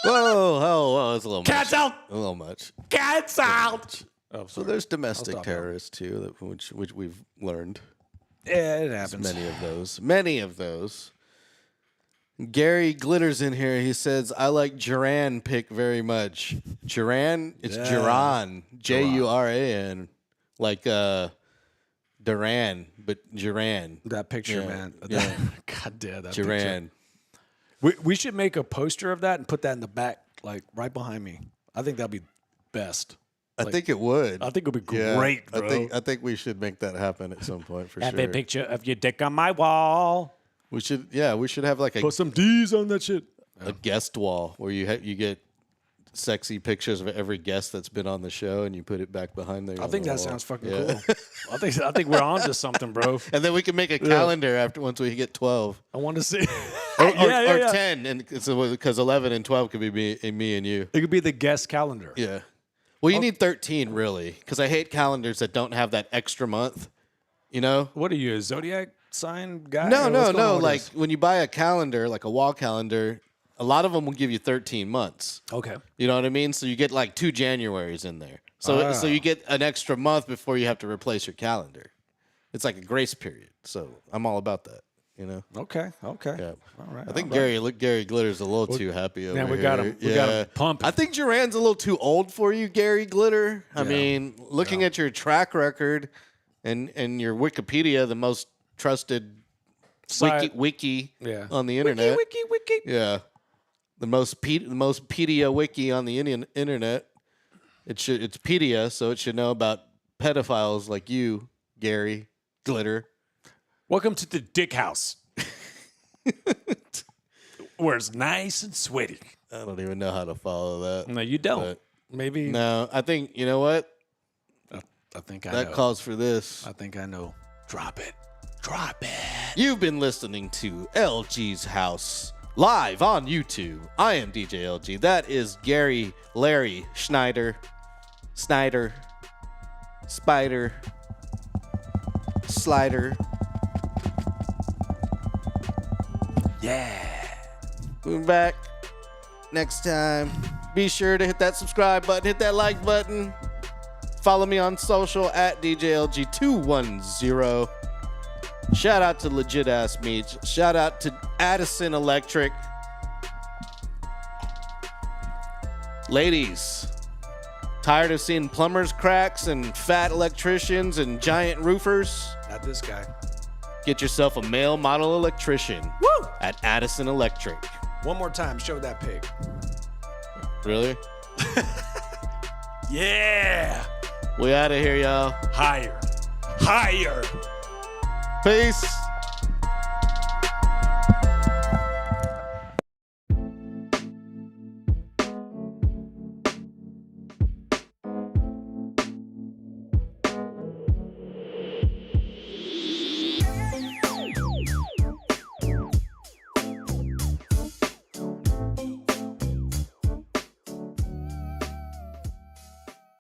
Whoa, that's a little Cat's much. out. A little much. Cat's out. Oh, So sorry. there's domestic stop terrorists too, which we've learned. Yeah, it happens. Many of those. Gary Glitters in here. He says, I like Juran pick very much. Juran? It's Yeah. Juran. Juran. Like Duran, but Juran. That picture, Yeah, man. yeah. God damn that Juran. picture. We should make a poster of that and put that in the back, like right behind me. I think that'd be best. I think it would. I think it would be Yeah, great, bro. I think we should make that happen at some point for Have sure. a picture of your dick on my wall. We should have like Put some D's on that shit. a guest wall where you get sexy pictures of every guest that's been on the show and you put it back behind there. I think that sounds fucking cool. Yeah. I think we're on to something, bro. And then we can make a calendar after once we get 12 I want to see. or 10, Yeah. and because 11 and 12 could be me and you. It could be the guest calendar. Yeah. Well, you need 13 really, because I hate calendars that don't have that extra month. You know? What are you, a zodiac sign guy? No. Or what's going on with Like this? when you buy a calendar, like a wall calendar, a lot of them will give you 13 months. Okay. You know what I mean? So you get like 2 Januaries in there. So you get an extra month before you have to replace your calendar. It's like a grace period. So I'm all about that. You know? Okay. Yeah. All right. I think Gary Glitter's a little too happy over man, we here. got him- we got him pumping. I think Juran's a little too old for you, Gary Glitter. I mean, looking at your track record and your Wikipedia, the most trusted wiki Yeah. on the internet. Wiki. Yeah. The most pedia wiki on the internet. It's pedia, so it should know about pedophiles like you, Gary Glitter. Welcome to the Dick House, where it's nice and sweaty. I don't even know how to follow that. No, you don't. But- Maybe. No, I think, you know what? I think I That know. calls for this. I think I know. Drop it. You've been listening to LG's House live on YouTube. I am DJ LG. That is Gary Larry Snyder, Spider, Slider. Yeah. We're back next time. Be sure to hit that subscribe button, hit that like button. Follow me on social at DJLG210. Shout out to Legit Ass Meats. Shout out to Addison Electric. Ladies, tired of seeing plumbers cracks and fat electricians and giant roofers? Not this guy. Get yourself a male model electrician. Woo! At Addison Electric. One more time. Show that pig. Really? Yeah. We out of here, y'all. Higher. Peace.